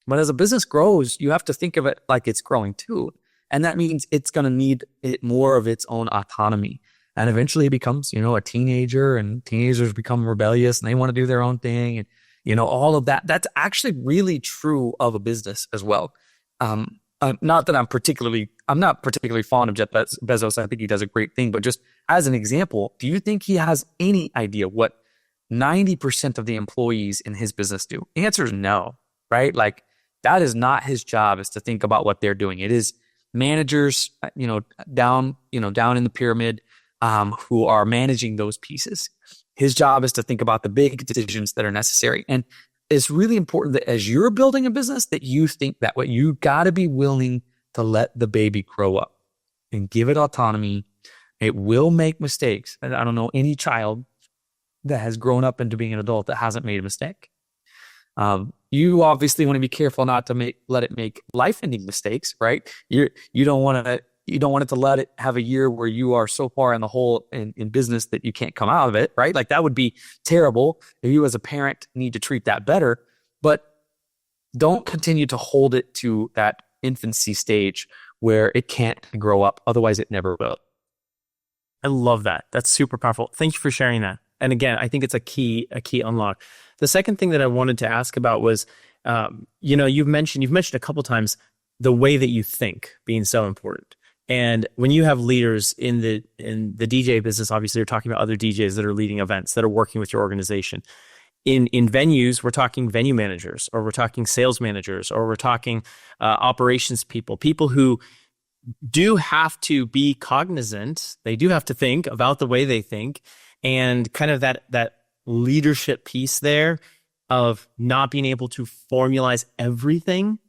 But as a business grows, you have to think of it like it's growing too. And that means it's going to need more of its own autonomy. And eventually it becomes, a teenager, and teenagers become rebellious and they want to do their own thing. And, all of that. That's actually really true of a business as well. Not that I'm not particularly fond of Jeff Bezos. I think he does a great thing. But just as an example, do you think he has any idea what 90% of the employees in his business do? The answer is no, right? Like that is not his job, is to think about what they're doing. It is managers, down in the pyramid, who are managing those pieces. His job is to think about the big decisions that are necessary. And it's really important that as you're building a business, that you think that way. You got to be willing to let the baby grow up and give it autonomy. It will make mistakes. And I don't know any child that has grown up into being an adult that hasn't made a mistake. You obviously want to be careful not to let it make life-ending mistakes, right? You don't want it to let it have a year where you are so far in the hole in business that you can't come out of it, right? Like that would be terrible. You as a parent need to treat that better, but don't continue to hold it to that infancy stage where it can't grow up. Otherwise it never will. I love that. That's super powerful. Thank you for sharing that. And again, I think it's a key unlock. The second thing that I wanted to ask about was, you've mentioned a couple times the way that you think being so important. And when you have leaders in the DJ business, obviously you're talking about other DJs that are leading events, that are working with your organization. In venues, we're talking venue managers, or we're talking sales managers, or we're talking operations people who do have to be cognizant. They do have to think about the way they think, and kind of that leadership piece there of not being able to formalize everything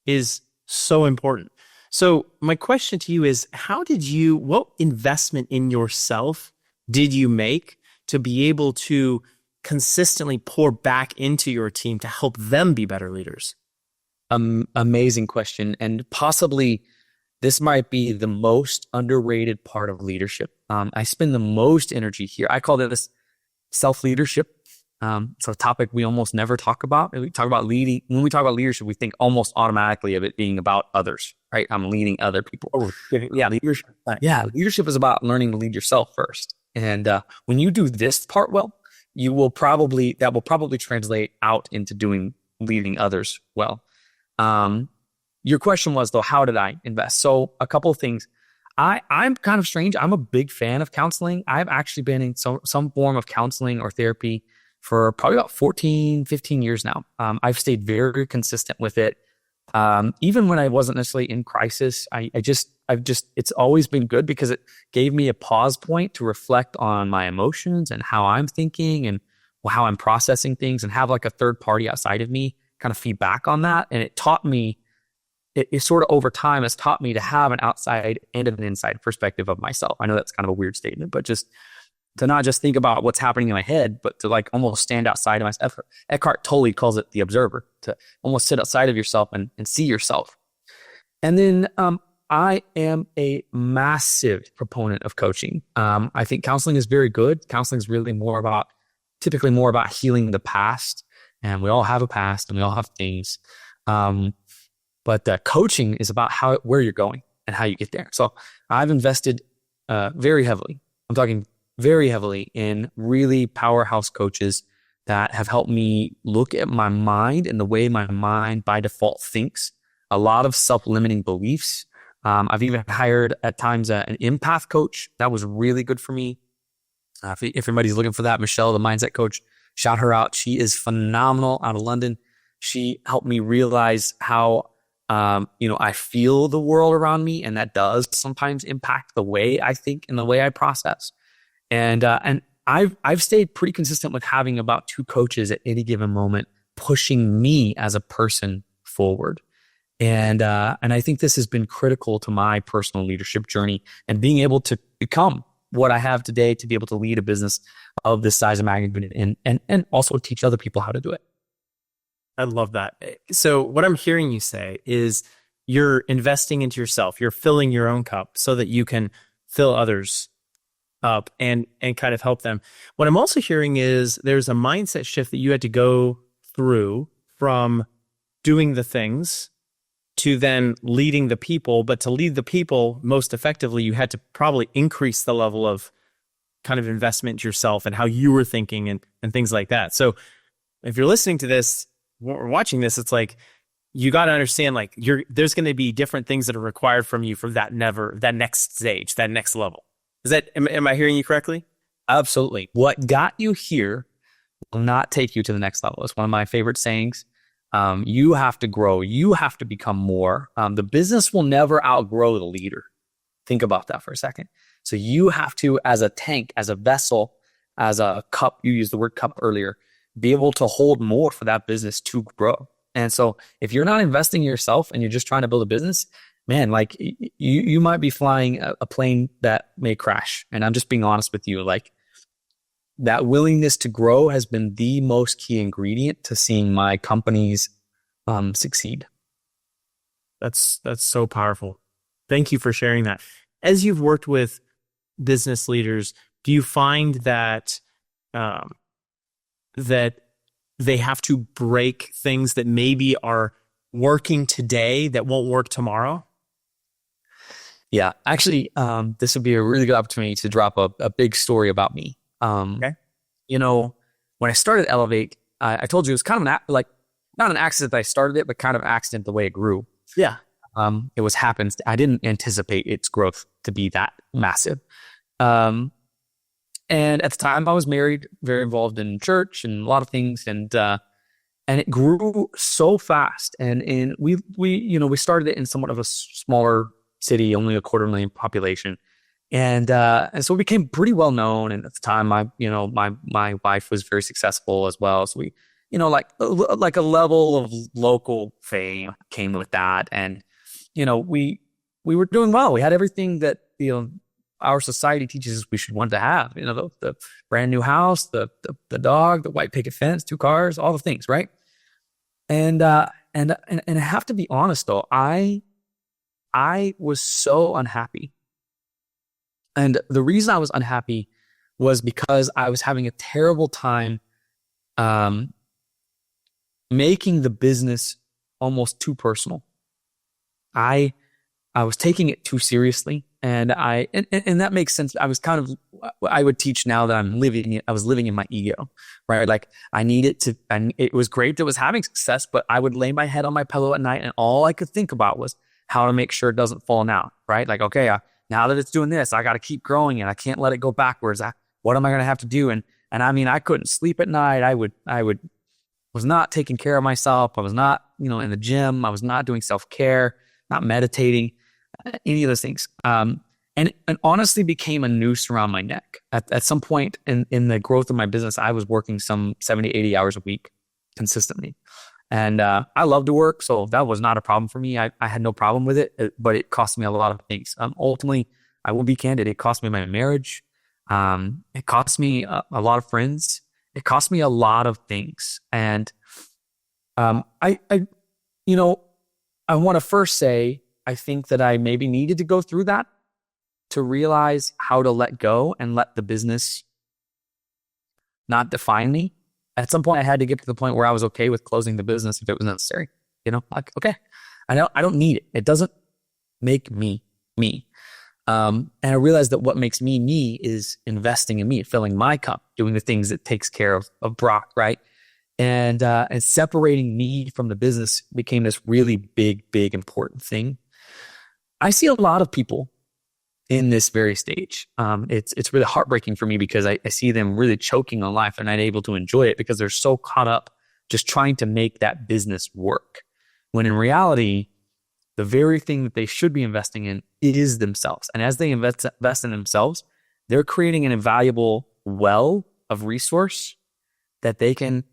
is so important. So my question to you is, what investment in yourself did you make to be able to consistently pour back into your team to help them be better leaders? Amazing question. And possibly this might be the most underrated part of leadership. I spend the most energy here. I call this self-leadership. It's a topic we almost never talk about. We talk about leading. When we talk about leadership, we think almost automatically of it being about others, right? I'm leading other people. Leadership. Leadership is about learning to lead yourself first. And when you do this part well, that will probably translate out into leading others well. Your question was though, how did I invest? So a couple of things. I'm kind of strange. I'm a big fan of counseling. I've actually been in some form of counseling or therapy for probably about 14, 15 years now. I've stayed very consistent with it. Even when I wasn't necessarily in crisis, it's always been good because it gave me a pause point to reflect on my emotions and how I'm thinking and how I'm processing things, and have like a third party outside of me kind of feedback on that. And it taught me, it sort of over time has taught me to have an outside and an inside perspective of myself. I know that's kind of a weird statement, but just to not just think about what's happening in my head, but to like almost stand outside of myself. Eckhart Tolle calls it the observer, to almost sit outside of yourself and see yourself. And then I am a massive proponent of coaching. I think counseling is very good. Counseling is really typically more about healing the past. And we all have a past and we all have things. But coaching is about where you're going and how you get there. So I've invested very heavily. I'm talking very heavily in really powerhouse coaches that have helped me look at my mind and the way my mind by default thinks. A lot of self-limiting beliefs. I've even hired at times an empath coach. That was really good for me. If anybody's looking for that, Michelle, the mindset coach, shout her out. She is phenomenal out of London. She helped me realize how I feel the world around me, and that does sometimes impact the way I think and the way I process. And I've stayed pretty consistent with having about 2 coaches at any given moment pushing me as a person forward. And I think this has been critical to my personal leadership journey and being able to become what I have today, to be able to lead a business of this size and magnitude and also teach other people how to do it. I love that. So what I'm hearing you say is you're investing into yourself. You're filling your own cup so that you can fill others up and kind of help them. What I'm also hearing is there's a mindset shift that you had to go through from doing the things to then leading the people. But to lead the people most effectively, you had to probably increase the level of kind of investment into yourself and how you were thinking and things like that. So if you're listening to this or watching this, it's like, you got to understand, like, there's going to be different things that are required from you for that next stage, that next level. Am I hearing you correctly? Absolutely. What got you here will not take you to the next level. It's one of my favorite sayings. You have to grow. You have to become more. The business will never outgrow the leader. Think about that for a second. So you have to, as a tank, as a vessel, as a cup, you used the word cup earlier, be able to hold more for that business to grow. And so if you're not investing in yourself and you're just trying to build a business, man, like you might be flying a plane that may crash. And I'm just being honest with you, like that willingness to grow has been the most key ingredient to seeing my companies succeed. That's so powerful. Thank you for sharing that. As you've worked with business leaders, do you find that that they have to break things that maybe are working today that won't work tomorrow? Yeah, actually, this would be a really good opportunity to drop a big story about me. Okay. When I started Elevate, I told you it was kind of not an accident that I started it, but kind of an accident the way it grew. Yeah. It was happens. I didn't anticipate its growth to be that massive. And at the time I was married, very involved in church and a lot of things. And it grew so fast. And we started it in somewhat of a smaller city, only 250,000 population. And so we became pretty well known. And at the time, my wife was very successful as well. So we, like a level of local fame came with that. And, we were doing well. We had everything that, our society teaches us we should want to have, the brand new house, the dog, the white picket fence, 2 cars, all the things. Right. And I have to be honest though, I I was so unhappy. And the reason I was unhappy was because I was having a terrible time making the business almost too personal. I was taking it too seriously, and that makes sense. I would teach now that I was living in my ego, right? Like it was great that it was having success, but I would lay my head on my pillow at night and all I could think about was how to make sure it doesn't fall out, right? Like, okay, now that it's doing this, I got to keep growing and I can't let it go backwards. What am I going to have to do? And I mean, I couldn't sleep at night. I was not taking care of myself. I was not, in the gym. I was not doing self-care, not meditating, any of those things. And it honestly became a noose around my neck. At some point in the growth of my business, I was working some 70, 80 hours a week consistently. And I love to work, so that was not a problem for me. I had no problem with it, but it cost me a lot of things. Ultimately, I will be candid, it cost me my marriage. It cost me a lot of friends. It cost me a lot of things. And I want to first say, I think that I maybe needed to go through that to realize how to let go and let the business not define me. At some point, I had to get to the point where I was okay with closing the business if it was necessary. Like, okay, I don't need it. It doesn't make me me. And I realized that what makes me me is investing in me, filling my cup, doing the things that takes care of Broc, right? And separating me from the business became this really big, important thing. I see a lot of people in this very stage. It's really heartbreaking for me because I see them really choking on life and not able to enjoy it because they're so caught up just trying to make that business work. When in reality, the very thing that they should be investing in is themselves. And as they invest in themselves, they're creating an invaluable well of resource that they can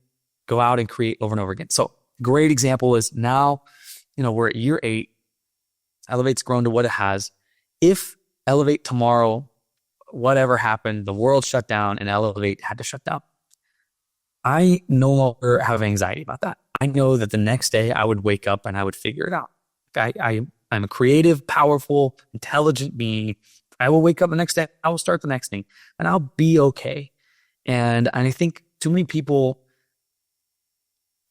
go out and create over and over again. So great example is now, we're at year 8. Elevate's grown to what it has. If Elevate tomorrow, whatever happened, the world shut down and Elevate had to shut down, I no longer have anxiety about that. I know that the next day I would wake up and I would figure it out. I'm a creative, powerful, intelligent being. I will wake up the next day. I will start the next thing and I'll be okay. And I think too many people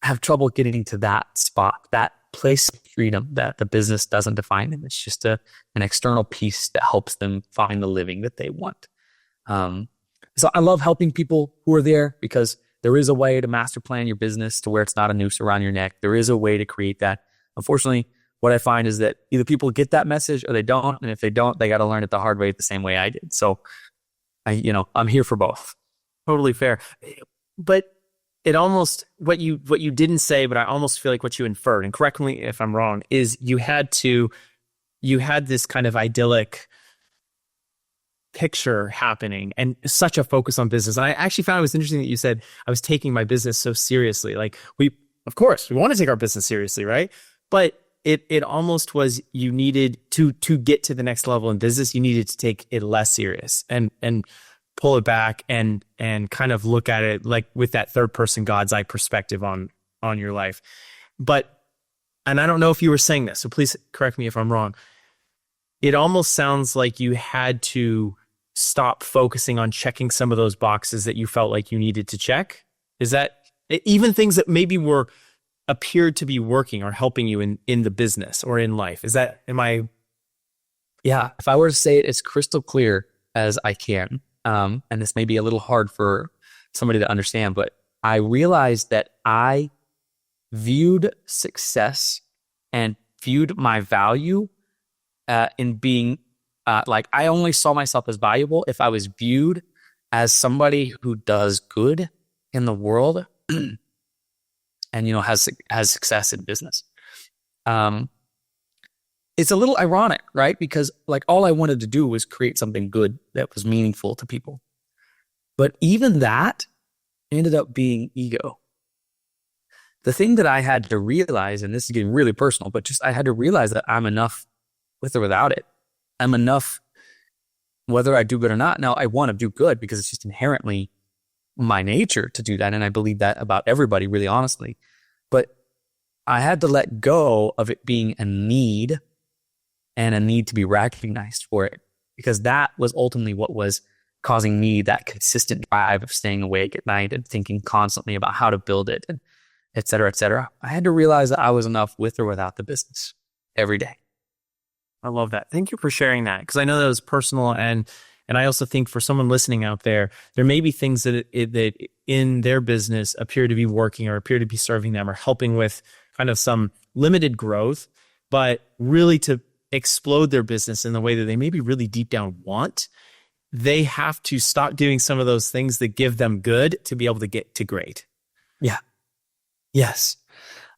have trouble getting to that spot, that place of freedom that the business doesn't define them. It's just an external piece that helps them find the living that they want. So I love helping people who are there because there is a way to master plan your business to where it's not a noose around your neck. There is a way to create that. Unfortunately, what I find is that either people get that message or they don't. And if they don't, they got to learn it the hard way the same way I did. So I'm here for both. Totally fair. But it almost, what you didn't say, but I almost feel like what you inferred, and correct me if I'm wrong, is you had this kind of idyllic picture happening and such a focus on business. And I actually found it was interesting that you said I was taking my business so seriously. Like of course, we want to take our business seriously, right? But it almost was, you needed to get to the next level in business, you needed to take it less serious and pull it back and kind of look at it like with that third person God's eye perspective on your life. And I don't know if you were saying this, so please correct me if I'm wrong. It almost sounds like you had to stop focusing on checking some of those boxes that you felt like you needed to check. Is that even things that maybe appeared to be working or helping you in the business or in life? Yeah, if I were to say it as crystal clear as I can, and this may be a little hard for somebody to understand, but I realized that I viewed success and viewed my value in being like, I only saw myself as valuable if I was viewed as somebody who does good in the world and has success in business. It's a little ironic, right? Because like all I wanted to do was create something good that was meaningful to people. But even that ended up being ego. The thing that I had to realize, and this is getting really personal, but just I had to realize that I'm enough with or without it. I'm enough whether I do good or not. Now, I want to do good because it's just inherently my nature to do that. And I believe that about everybody, really honestly. But I had to let go of it being a need and a need to be recognized for it, because that was ultimately what was causing me that consistent drive of staying awake at night and thinking constantly about how to build it, and et cetera, et cetera. I had to realize that I was enough with or without the business every day. I love that. Thank you for sharing that, because I know that was personal, and I also think for someone listening out there, there may be things that that in their business appear to be working or appear to be serving them or helping with kind of some limited growth, but really to explode their business in the way that they maybe really deep down want, they have to stop doing some of those things that give them good to be able to get to great. Yeah. Yes.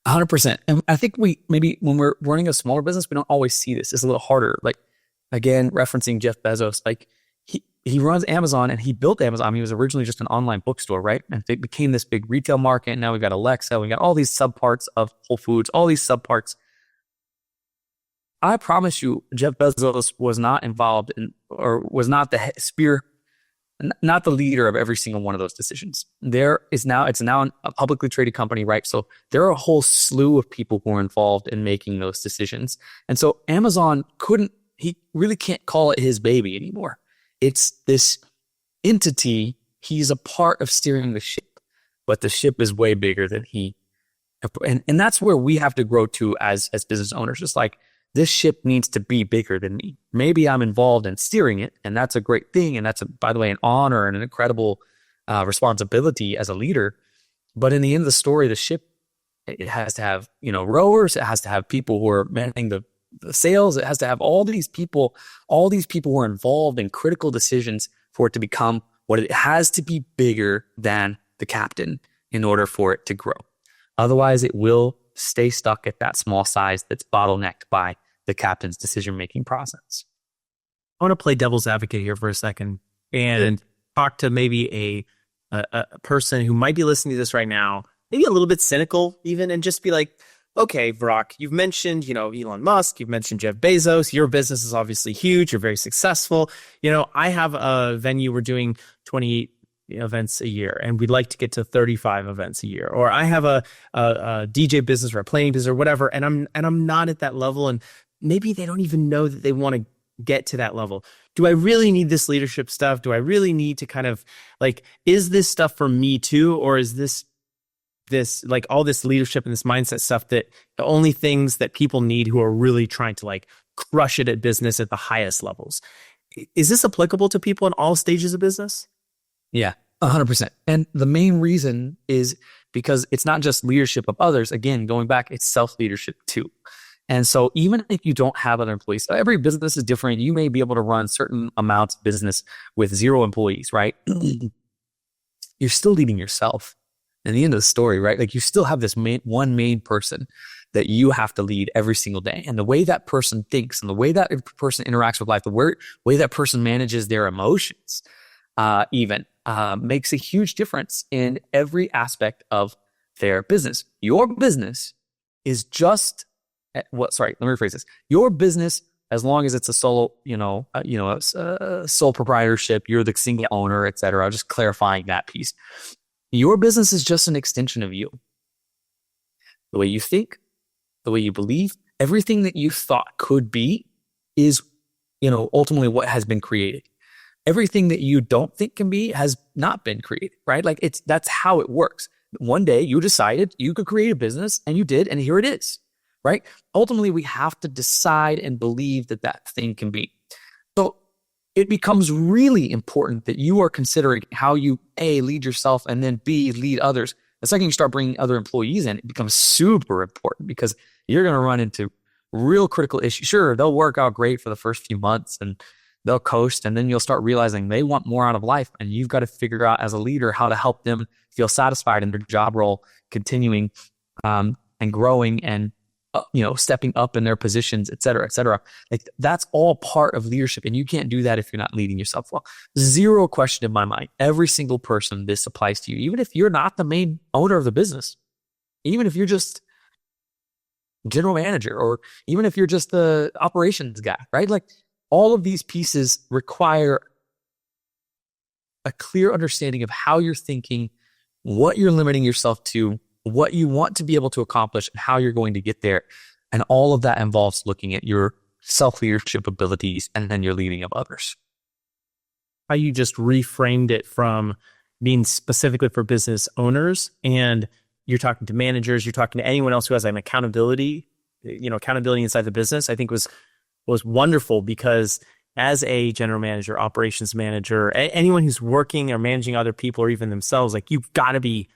100%. And I think maybe when we're running a smaller business, we don't always see this. It's a little harder. Like, again, referencing Jeff Bezos, like he runs Amazon and he built Amazon. He was originally just an online bookstore, right? And it became this big retail market. And now we've got Alexa, we got all these subparts of Whole Foods, all these subparts. I promise you, Jeff Bezos was not involved in, or was not the not the leader of every single one of those decisions. It's now a publicly traded company, right? So there are a whole slew of people who are involved in making those decisions. And so Amazon he really can't call it his baby anymore. It's this entity. He's a part of steering the ship, but the ship is way bigger than he. And that's where we have to grow to as business owners. Just like, this ship needs to be bigger than me. Maybe I'm involved in steering it, and that's a great thing. And that's, by the way, an honor and an incredible responsibility as a leader. But in the end of the story, the ship, it has to have, rowers. It has to have people who are managing the sails. It has to have all these people who are involved in critical decisions for it to become what it has to be, bigger than the captain in order for it to grow. Otherwise, it will stay stuck at that small size that's bottlenecked by the captain's decision-making process. I want to play devil's advocate here for a second and talk to maybe a person who might be listening to this right now, maybe a little bit cynical even, and just be like, okay, Broc, you've mentioned, Elon Musk, you've mentioned Jeff Bezos, your business is obviously huge, you're very successful. I have a venue, we're doing 28 events a year, and we'd like to get to 35 events a year. Or I have a DJ business or a playing business or whatever, and I'm not at that level, and maybe they don't even know that they want to get to that level. Do I really need this leadership stuff? Do I really need to kind of is this stuff for me too? Or is this like all this leadership and this mindset stuff that the only things that people need who are really trying to crush it at business at the highest levels? Is this applicable to people in all stages of business? Yeah, 100%. And the main reason is because it's not just leadership of others. Again, going back, it's self-leadership too. And so even if you don't have other employees, every business is different. You may be able to run certain amounts of business with 0 employees, right? You're still leading yourself. And the end of the story, right? You still have this one main person that you have to lead every single day. And the way that person thinks and the way that person interacts with life, the way that person manages their emotions, makes a huge difference in every aspect of their business. Your business is just let me rephrase this. Your business, as long as it's a solo, sole proprietorship, you're the single owner, et cetera. Just clarifying that piece. Your business is just an extension of you. The way you think, the way you believe, everything that you thought could be is, ultimately what has been created. Everything that you don't think can be has not been created, right? That's how it works. One day you decided you could create a business and you did, and here it is, right? Ultimately, we have to decide and believe that thing can be. So it becomes really important that you are considering how you A, lead yourself, and then B, lead others. The second you start bringing other employees in, it becomes super important because you're going to run into real critical issues. Sure, they'll work out great for the first few months and they'll coast, and then you'll start realizing they want more out of life. And you've got to figure out as a leader how to help them feel satisfied in their job role, continuing and growing and stepping up in their positions, et cetera, et cetera. That's all part of leadership. And you can't do that if you're not leading yourself well. 0 question in my mind. Every single person, this applies to you. Even if you're not the main owner of the business, even if you're just general manager, or even if you're just the operations guy, right? All of these pieces require a clear understanding of how you're thinking, what you're limiting yourself to, what you want to be able to accomplish, and how you're going to get there. And all of that involves looking at your self-leadership abilities, and then your leading of others. How you just reframed it from being specifically for business owners, and you're talking to managers, you're talking to anyone else who has an accountability inside the business, I think was wonderful, because as a general manager, operations manager, anyone who's working or managing other people or even themselves, like, you've got to be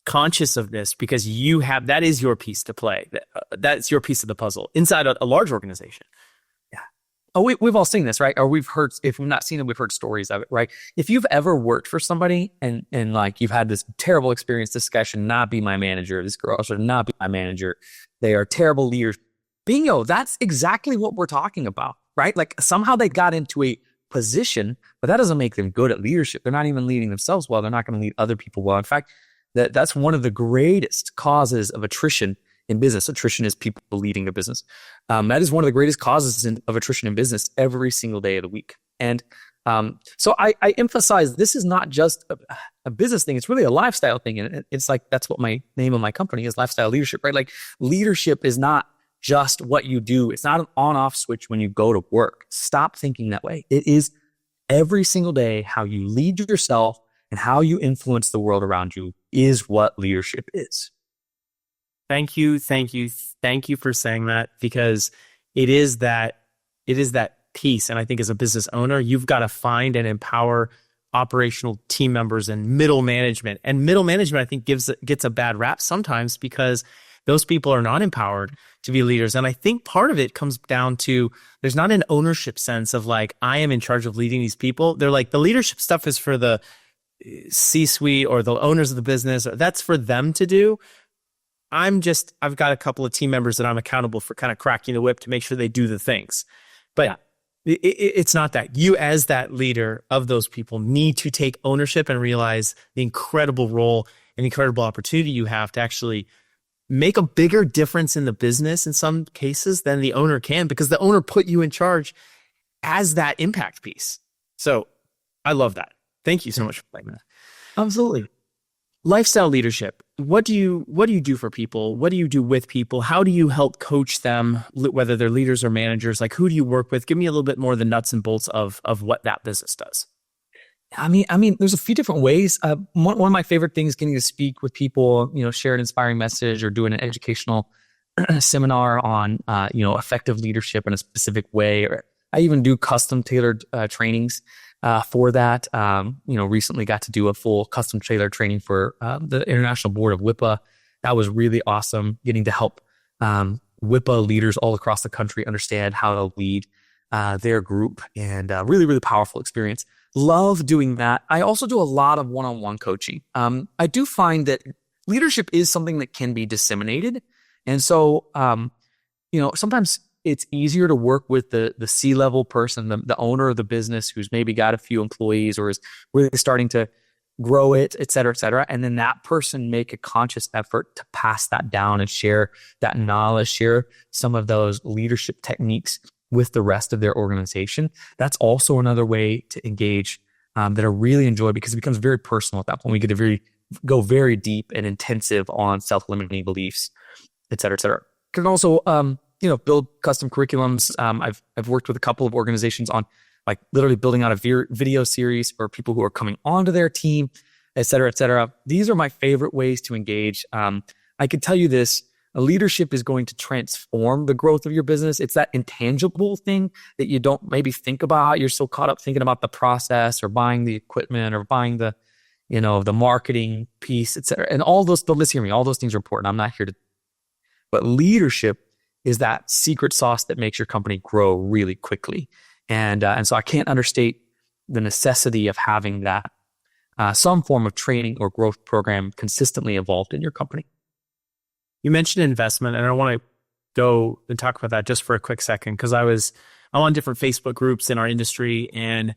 conscious of this, because that is your piece to play. That's your piece of the puzzle inside a large organization. Oh, we've all seen this, right? Or we've heard, if we've not seen it, we've heard stories of it, right? If you've ever worked for somebody and like you've had this terrible experience, this guy should not be my manager, this girl should not be my manager, they are terrible leaders. Bingo, that's exactly what we're talking about, right? Like, somehow they got into a position, but that doesn't make them good at leadership. They're not even leading themselves well. They're not going to lead other people well. In fact, that's one of the greatest causes of attrition in business. Attrition is people leading a business. That is one of the greatest causes of attrition in business every single day of the week. And so I emphasize, this is not just a business thing. It's really a lifestyle thing. And it's like, that's what my name of my company is, Lifestyle Leadership, right? Like, leadership is not just what you do. It's not an on-off switch when you go to work. Stop thinking that way. It is every single day how you lead yourself and how you influence the world around you is what leadership is. Thank you for saying that, because it is that piece. And I think as a business owner, you've got to find and empower operational team members and middle management. And middle management, I think, gets a bad rap sometimes, because those people are not empowered to be leaders. And I think part of it comes down to, there's not an ownership sense of like, I am in charge of leading these people. They're like, the leadership stuff is for the C-suite or the owners of the business. That's for them to do. I've got a couple of team members that I'm accountable for kind of cracking the whip to make sure they do the things. But it's not that. You, as that leader of those people, need to take ownership and realize the incredible role and incredible opportunity you have to actually make a bigger difference in the business in some cases than the owner can, because the owner put you in charge as that impact piece. So I love that. Thank you so much for playing that. Absolutely. Lifestyle leadership. What do you do for people? What do you do with people? How do you help coach them, whether they're leaders or managers? Like, who do you work with? Give me a little bit more of the nuts and bolts of what that business does. I mean, there's a few different ways. One of my favorite things, getting to speak with people, share an inspiring message or doing an educational seminar on, effective leadership in a specific way. Or I even do custom tailored trainings for that. Recently got to do a full custom tailored training for the International Board of WIPA. That was really awesome, getting to help WIPA leaders all across the country understand how to lead their group, and really, really powerful experience. Love doing that. I also do a lot of one-on-one coaching. I do find that leadership is something that can be disseminated. And so, sometimes it's easier to work with the C-level person, the owner of the business who's maybe got a few employees or is really starting to grow it, et cetera, et cetera. And then that person make a conscious effort to pass that down and share that knowledge, share some of those leadership techniques with the rest of their organization. That's also another way to engage that I really enjoy, because it becomes very personal at that point. We get to go very deep and intensive on self-limiting beliefs, et cetera, et cetera. Can also, build custom curriculums. I've worked with a couple of organizations on like literally building out a video series for people who are coming onto their team, et cetera, et cetera. These are my favorite ways to engage. I can tell you this, leadership is going to transform the growth of your business. It's that intangible thing that you don't maybe think about. You're so caught up thinking about the process or buying the equipment or buying the marketing piece, et cetera. And all those, but listen to me, all those things are important. I'm not here to, but leadership is that secret sauce that makes your company grow really quickly. And so I can't understate the necessity of having that some form of training or growth program consistently involved in your company. You mentioned investment, and I want to go and talk about that just for a quick second, because I'm on different Facebook groups in our industry, and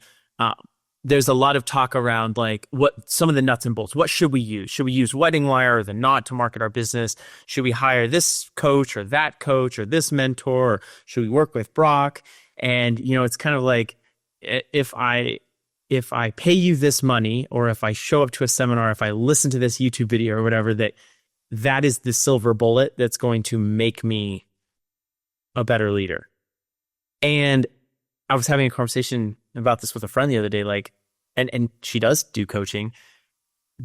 there's a lot of talk around like what some of the nuts and bolts. What should we use? Should we use Wedding Wire or the Knot to market our business? Should we hire this coach or that coach or this mentor? Or should we work with Broc? And it's kind of like, if I pay you this money, or if I show up to a seminar, if I listen to this YouTube video or whatever, that is the silver bullet that's going to make me a better leader. And I was having a conversation about this with a friend the other day, like, and she does do coaching.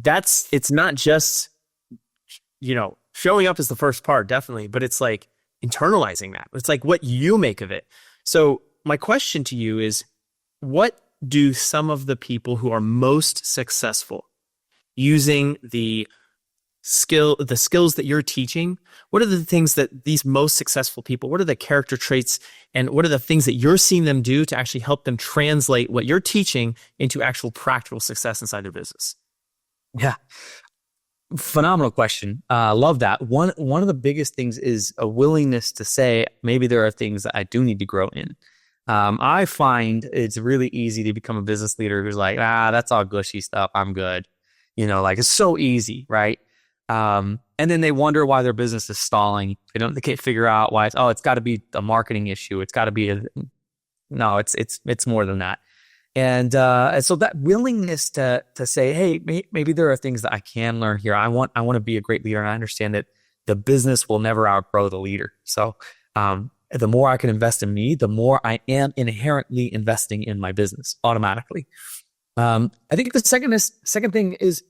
It's not just, showing up is the first part, definitely, but it's like internalizing that. It's like what you make of it. So my question to you is, what do some of the people who are most successful using the skills that you're teaching, what are the things that these most successful people, what are the character traits and what are the things that you're seeing them do to actually help them translate what you're teaching into actual practical success inside their business? Yeah. Phenomenal question. Love that. One of the biggest things is a willingness to say, maybe there are things that I do need to grow in. I find it's really easy to become a business leader who's like, that's all gushy stuff. I'm good. Like it's so easy, right? And then they wonder why their business is stalling. They can't figure out why it's got to be a marketing issue. It's got to be no, it's more than that. And so that willingness to say, hey, maybe there are things that I can learn here. I want to be a great leader, and I understand that the business will never outgrow the leader. So the more I can invest in me, the more I am inherently investing in my business automatically. I think the second thing is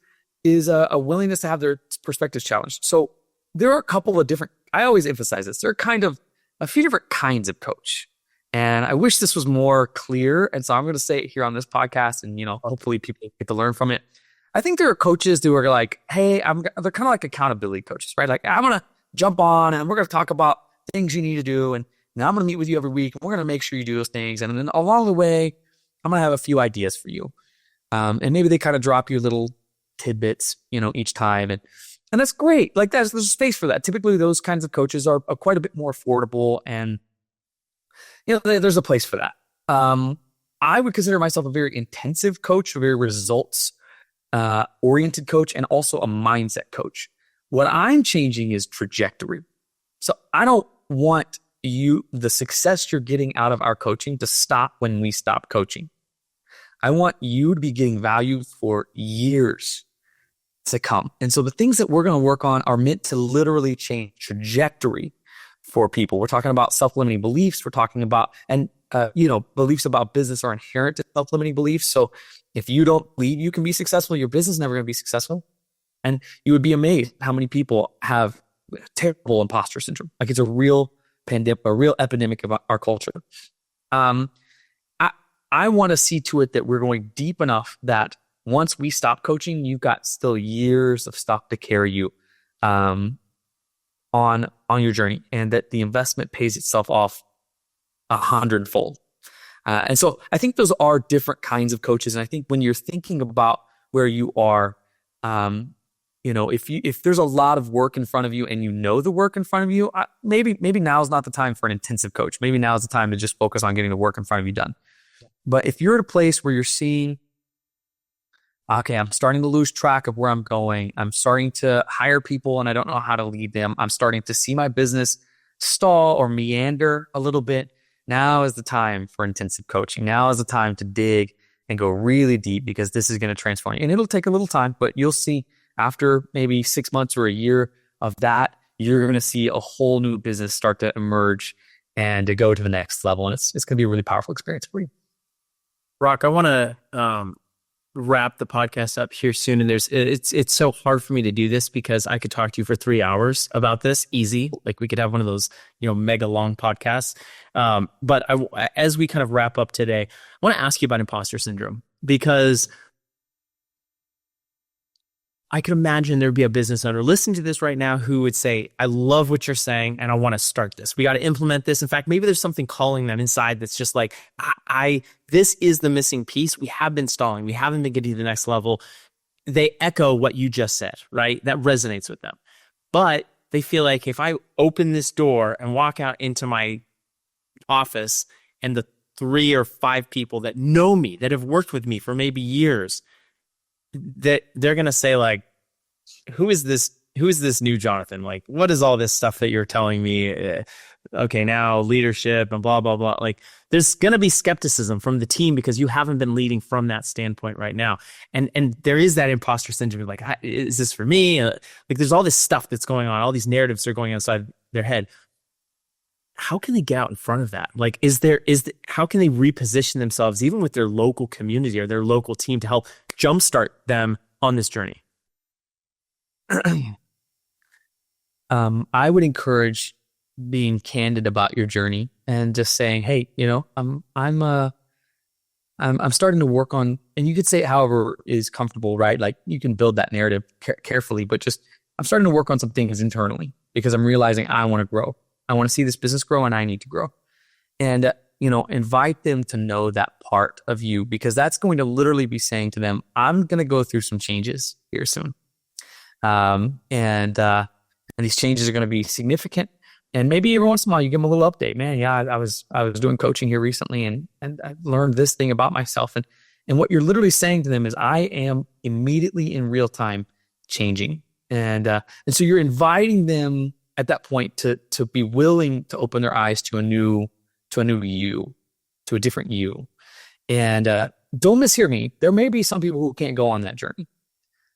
a willingness to have their perspectives challenged. So there are a couple of different. I always emphasize this. There are kind of a few different kinds of coach. And I wish this was more clear. And so I'm going to say it here on this podcast, and hopefully people get to learn from it. I think there are coaches who are like, hey, they're kind of like accountability coaches, right? Like, I'm going to jump on and we're going to talk about things you need to do. And now I'm going to meet with you every week. And we're going to make sure you do those things. And then along the way, I'm going to have a few ideas for you. And maybe they kind of drop you little tidbits, each time. And that's great. Like there's a space for that. Typically those kinds of coaches are quite a bit more affordable, and there's a place for that. I would consider myself a very intensive coach, a very results oriented coach, and also a mindset coach. What I'm changing is trajectory. So I don't want the success you're getting out of our coaching to stop when we stop coaching. I want you to be getting value for years to come. And so the things that we're going to work on are meant to literally change trajectory for people. We're talking about self-limiting beliefs. We're talking about, beliefs about business are inherent to self-limiting beliefs. So if you don't believe you can be successful, your business is never going to be successful. And you would be amazed how many people have terrible imposter syndrome. Like it's a real pandemic, a real epidemic of our culture. I want to see to it that we're going deep enough that once we stop coaching, you've got still years of stuff to carry you on your journey, and that the investment pays itself off 100-fold. And so I think those are different kinds of coaches. And I think when you're thinking about where you are, if there's a lot of work in front of you and the work in front of you, maybe now is not the time for an intensive coach. Maybe now is the time to just focus on getting the work in front of you done. But if you're at a place where you're seeing, okay, I'm starting to lose track of where I'm going. I'm starting to hire people and I don't know how to lead them. I'm starting to see my business stall or meander a little bit. Now is the time for intensive coaching. Now is the time to dig and go really deep, because this is going to transform you. And it'll take a little time, but you'll see after maybe 6 months or a year of that, you're going to see a whole new business start to emerge and to go to the next level. And it's going to be a really powerful experience for you. Broc, I want to wrap the podcast up here soon. And it's so hard for me to do this because I could talk to you for 3 hours about this easy. Like we could have one of those, mega long podcasts. But as we kind of wrap up today, I want to ask you about imposter syndrome, because I could imagine there'd be a business owner listening to this right now who would say, I love what you're saying and I want to start this. We got to implement this. In fact, maybe there's something calling them inside that's just like, this is the missing piece. We have been stalling. We haven't been getting to the next level. They echo what you just said, right? That resonates with them. But they feel like if I open this door and walk out into my office and the 3 or 5 people that know me, that have worked with me for maybe years, that they're going to say like, who is this new Jonathan? Like, what is all this stuff that you're telling me? Okay, now leadership and blah, blah, blah. Like there's going to be skepticism from the team because you haven't been leading from that standpoint right now. And there is that imposter syndrome. Like, is this for me? Like there's all this stuff that's going on. All these narratives are going inside their head. how can they get out in front of that? Like, how can they reposition themselves even with their local community or their local team to help jumpstart them on this journey? I would encourage being candid about your journey and just saying, hey, I'm starting to work on, and you could say it however is comfortable, right? Like you can build that narrative carefully, but just I'm starting to work on some things internally because I'm realizing I want to grow. I want to see this business grow and I need to grow. And, invite them to know that part of you, because that's going to literally be saying to them, I'm going to go through some changes here soon. And these changes are going to be significant. And maybe every once in a while you give them a little update, man. Yeah, I was doing coaching here recently and I learned this thing about myself. And what you're literally saying to them is I am immediately in real time changing. And so you're inviting them at that point to be willing to open their eyes to a new you, to a different you. And don't mishear me. There may be some people who can't go on that journey.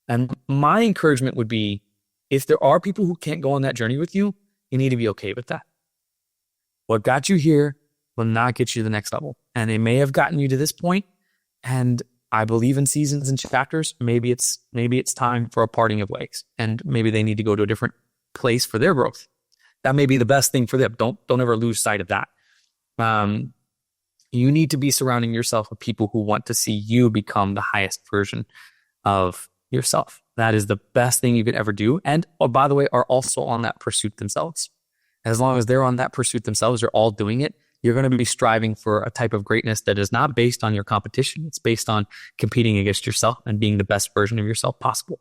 And my encouragement would be, if there are people who can't go on that journey with you, you need to be okay with that. What got you here will not get you to the next level. And it may have gotten you to this point. And I believe in seasons and chapters. Maybe it's time for a parting of ways. And maybe they need to go to a different place for their growth. That may be the best thing for them. Don't ever lose sight of that. You need to be surrounding yourself with people who want to see you become the highest version of yourself. That is the best thing you could ever do. And by the way, are also on that pursuit themselves. As long as they're on that pursuit themselves, they're all doing it. You're going to be striving for a type of greatness that is not based on your competition. It's based on competing against yourself and being the best version of yourself possible.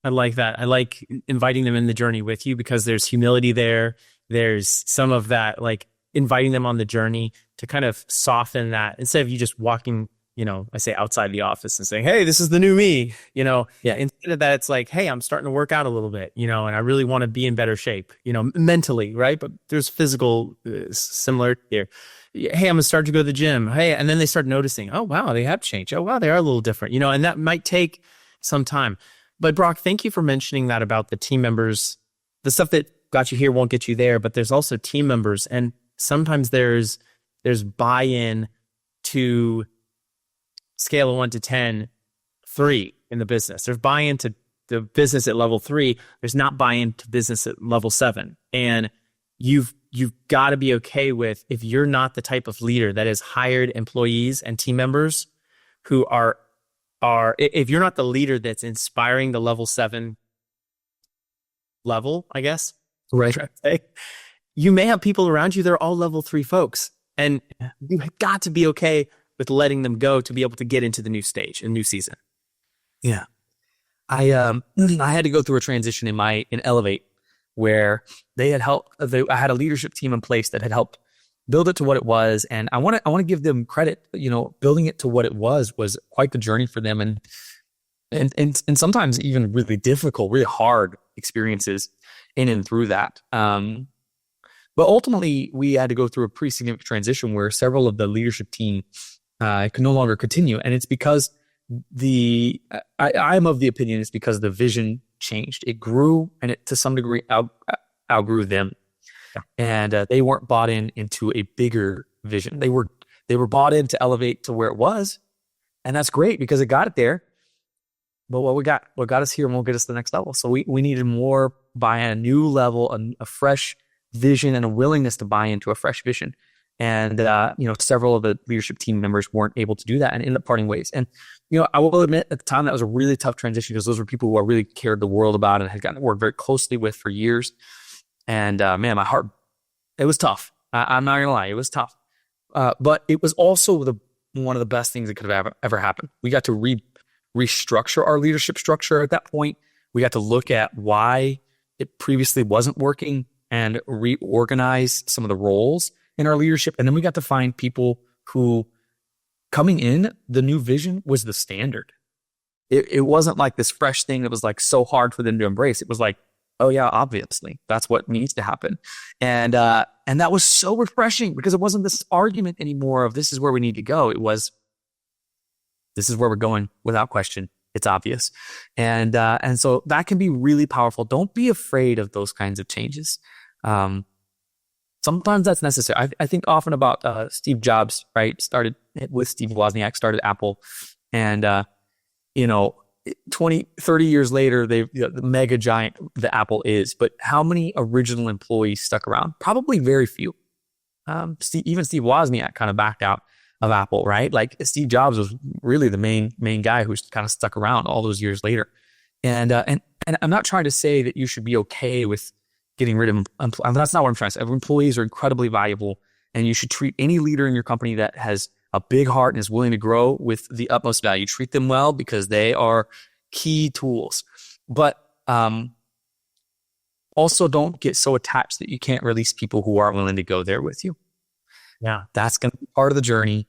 I like that. I like inviting them in the journey with you because there's humility there. There's some of that, like inviting them on the journey to kind of soften that instead of you just walking, I say outside the office and saying, hey, this is the new me, Yeah. Instead of that, it's like, hey, I'm starting to work out a little bit, and I really want to be in better shape, mentally, right? But there's physical similar here. Hey, I'm going to start to go to the gym. Hey, and then they start noticing, oh, wow, they have changed. Oh, wow, they are a little different, and that might take some time. But Broc, thank you for mentioning that about the team members. The stuff that got you here won't get you there, but there's also team members. And sometimes there's buy-in to scale of 1 to 10, 3 in the business. There's buy-in to the business at level 3. There's not buy-in to business at level 7. And you've got to be okay with, if you're not the type of leader that has hired employees and team members who are if you're not the leader that's inspiring the level 7 level, I guess, Right. you may have people around you that are all level 3 folks. And you've got to be okay with letting them go to be able to get into the new stage and new season. Yeah. I had to go through a transition in Elevate where they had helped. I had a leadership team in place that had helped build it to what it was, and I want to give them credit. Building it to what it was quite the journey for them, and sometimes even really difficult, really hard experiences in and through that. But ultimately, we had to go through a pretty significant transition where several of the leadership team could no longer continue, and it's because I'm of the opinion it's because the vision changed. It grew, and it to some degree outgrew them. Yeah. And they weren't bought into a bigger vision. They were bought in to elevate to where it was, and that's great because it got it there. But what got us here won't get us to the next level. So we needed more buy-in, a new level, a fresh vision, and a willingness to buy into a fresh vision. And several of the leadership team members weren't able to do that and ended up parting ways. And I will admit at the time that was a really tough transition because those were people who I really cared the world about and had gotten to work very closely with for years. And man, my heart, it was tough. I'm not gonna lie, it was tough. But it was also one of the best things that could have ever happened. We got to restructure our leadership structure at that point. We got to look at why it previously wasn't working and reorganize some of the roles in our leadership. And then we got to find people who, coming in, the new vision was the standard. It wasn't like this fresh thing that was like so hard for them to embrace. It was like, oh yeah, obviously that's what needs to happen. And that was so refreshing because it wasn't this argument anymore of this is where we need to go. It was, this is where we're going without question. It's obvious. And so that can be really powerful. Don't be afraid of those kinds of changes. sometimes that's necessary. I think often about Steve Jobs, right? Started with Steve Wozniak, started Apple, and 20, 30 years later, the mega giant that Apple is. But how many original employees stuck around? Probably very few. Even Steve Wozniak kind of backed out of Apple, right? Like Steve Jobs was really the main guy who's kind of stuck around all those years later. And I'm not trying to say that you should be okay with getting rid of employees. That's not what I'm trying to say. Employees are incredibly valuable, and you should treat any leader in your company that has a big heart and is willing to grow with the utmost value. Treat them well because they are key tools. But also don't get so attached that you can't release people who aren't willing to go there with you. Yeah. That's going to be part of the journey,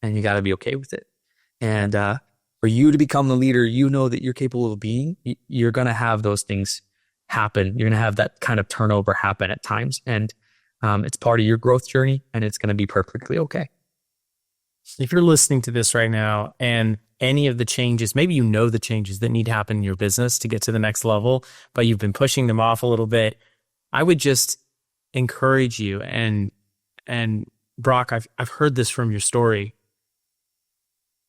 and you got to be okay with it. And for you to become the leader you know that you're capable of being, you're going to have those things happen. You're going to have that kind of turnover happen at times. And it's part of your growth journey, and it's going to be perfectly okay. If you're listening to this right now and any of the changes, maybe you know the changes that need to happen in your business to get to the next level, but you've been pushing them off a little bit, I would just encourage you. And Broc, I've heard this from your story.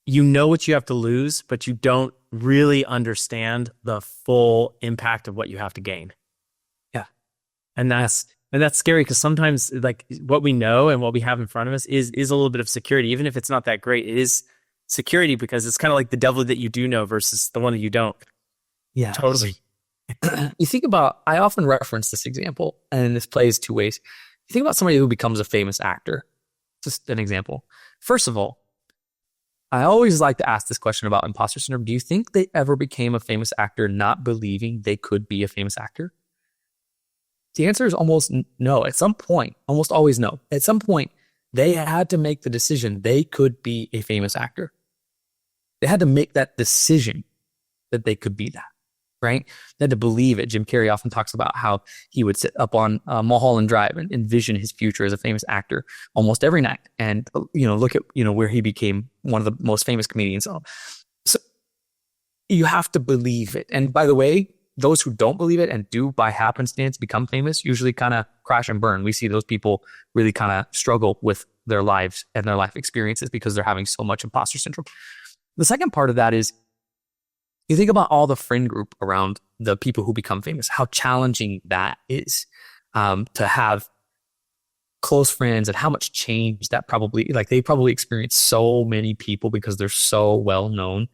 You know what you have to lose, but you don't really understand the full impact of what you have to gain. Yeah. And that's scary because sometimes like what we know and what we have in front of us is a little bit of security. Even if it's not that great, it is security because it's kind of like the devil that you do know versus the one that you don't. Yeah, totally. You think about, I often reference this example, and this plays two ways. You think about somebody who becomes a famous actor. Just an example. First of all, I always like to ask this question about imposter syndrome. Do you think they ever became a famous actor not believing they could be a famous actor? The answer is almost no. At some point, almost always no. At some point, they had to make the decision they could be a famous actor. They had to make that decision that they could be that, right? They had to believe it. Jim Carrey often talks about how he would sit up on Mulholland Drive and envision his future as a famous actor almost every night. And, look at, where he became one of the most famous comedians. So you have to believe it. And by the way, those who don't believe it and do by happenstance become famous usually kind of crash and burn. We see those people really kind of struggle with their lives and their life experiences because they're having so much imposter syndrome. The second part of that is you think about all the friend group around the people who become famous, how challenging that is to have close friends and how much change that probably, like they probably experience so many people because they're so well known.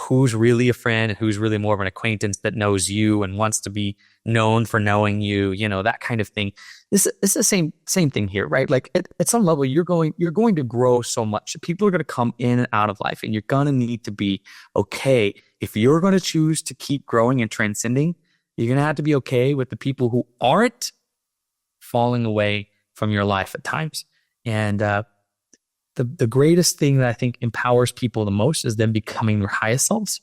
Who's really a friend and who's really more of an acquaintance that knows you and wants to be known for knowing you, that kind of thing. It's the same thing here, right? Like at some level, you're going to grow so much. People are going to come in and out of life, and you're going to need to be okay. If you're going to choose to keep growing and transcending, you're going to have to be okay with the people who aren't falling away from your life at times. And the greatest thing that I think empowers people the most is them becoming their highest selves.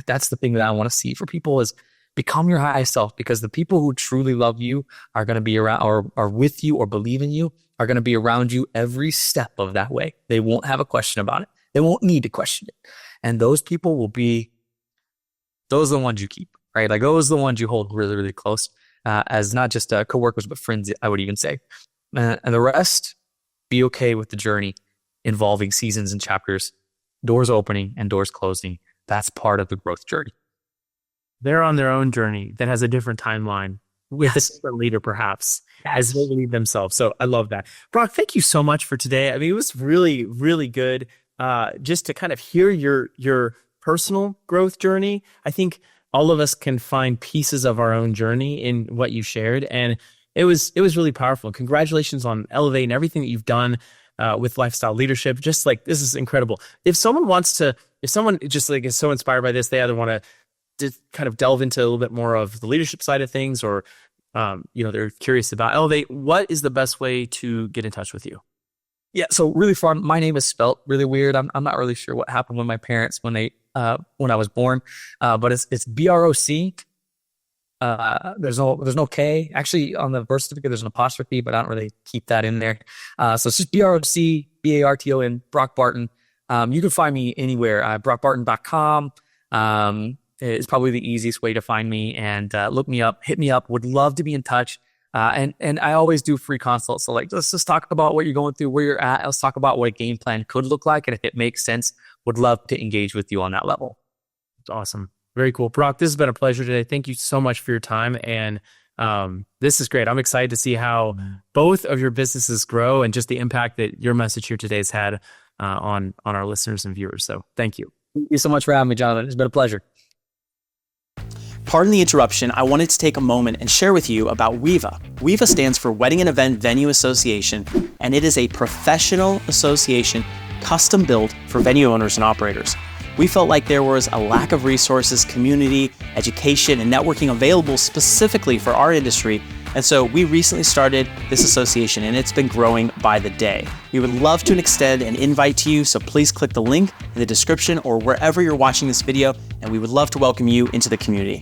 That's the thing that I want to see for people is become your highest self, because the people who truly love you are going to be around or are with you or believe in you are going to be around you every step of that way. They won't have a question about it. They won't need to question it. And those people those are the ones you keep, right? Like those are the ones you hold really, really close as not just coworkers, but friends, I would even say. And the rest, be okay with the journey involving seasons and chapters, doors opening and doors closing. That's part of the growth journey. They're on their own journey that has a different timeline with a different leader, perhaps, as they lead themselves. So I love that. Broc, thank you so much for today. I mean, it was really, really good just to kind of hear your personal growth journey. I think all of us can find pieces of our own journey in what you shared. And it was really powerful. Congratulations on Elevate and everything that you've done with lifestyle leadership. Just like, this is incredible. If someone just like is so inspired by this, they either want to kind of delve into a little bit more of the leadership side of things, or they're curious about Elevate, what is the best way to get in touch with you? Yeah, so really fun. My name is spelt really weird. I'm not really sure what happened with my parents when I was born, but it's BROC. There's no K. Actually, on the birth certificate, there's an apostrophe, but I don't really keep that in there. So it's just BROC, BARTON, Broc Barton. You can find me anywhere. BrocBarton.com. Is probably the easiest way to find me, and look me up, hit me up. Would love to be in touch. And I always do free consults. So like, let's just talk about what you're going through, where you're at. Let's talk about what a game plan could look like. And if it makes sense, would love to engage with you on that level. It's awesome. Very cool. Broc, this has been a pleasure today. Thank you so much for your time. And this is great. I'm excited to see how both of your businesses grow and just the impact that your message here today has had on our listeners and viewers. So thank you. Thank you so much for having me, Jonathan. It's been a pleasure. Pardon the interruption, I wanted to take a moment and share with you about WEVA. WEVA stands for Wedding and Event Venue Association, and it is a professional association custom built for venue owners and operators. We felt like there was a lack of resources, community, education, and networking available specifically for our industry, and so we recently started this association, and it's been growing by the day. We would love to extend an invite to you, so please click the link in the description or wherever you're watching this video, and we would love to welcome you into the community.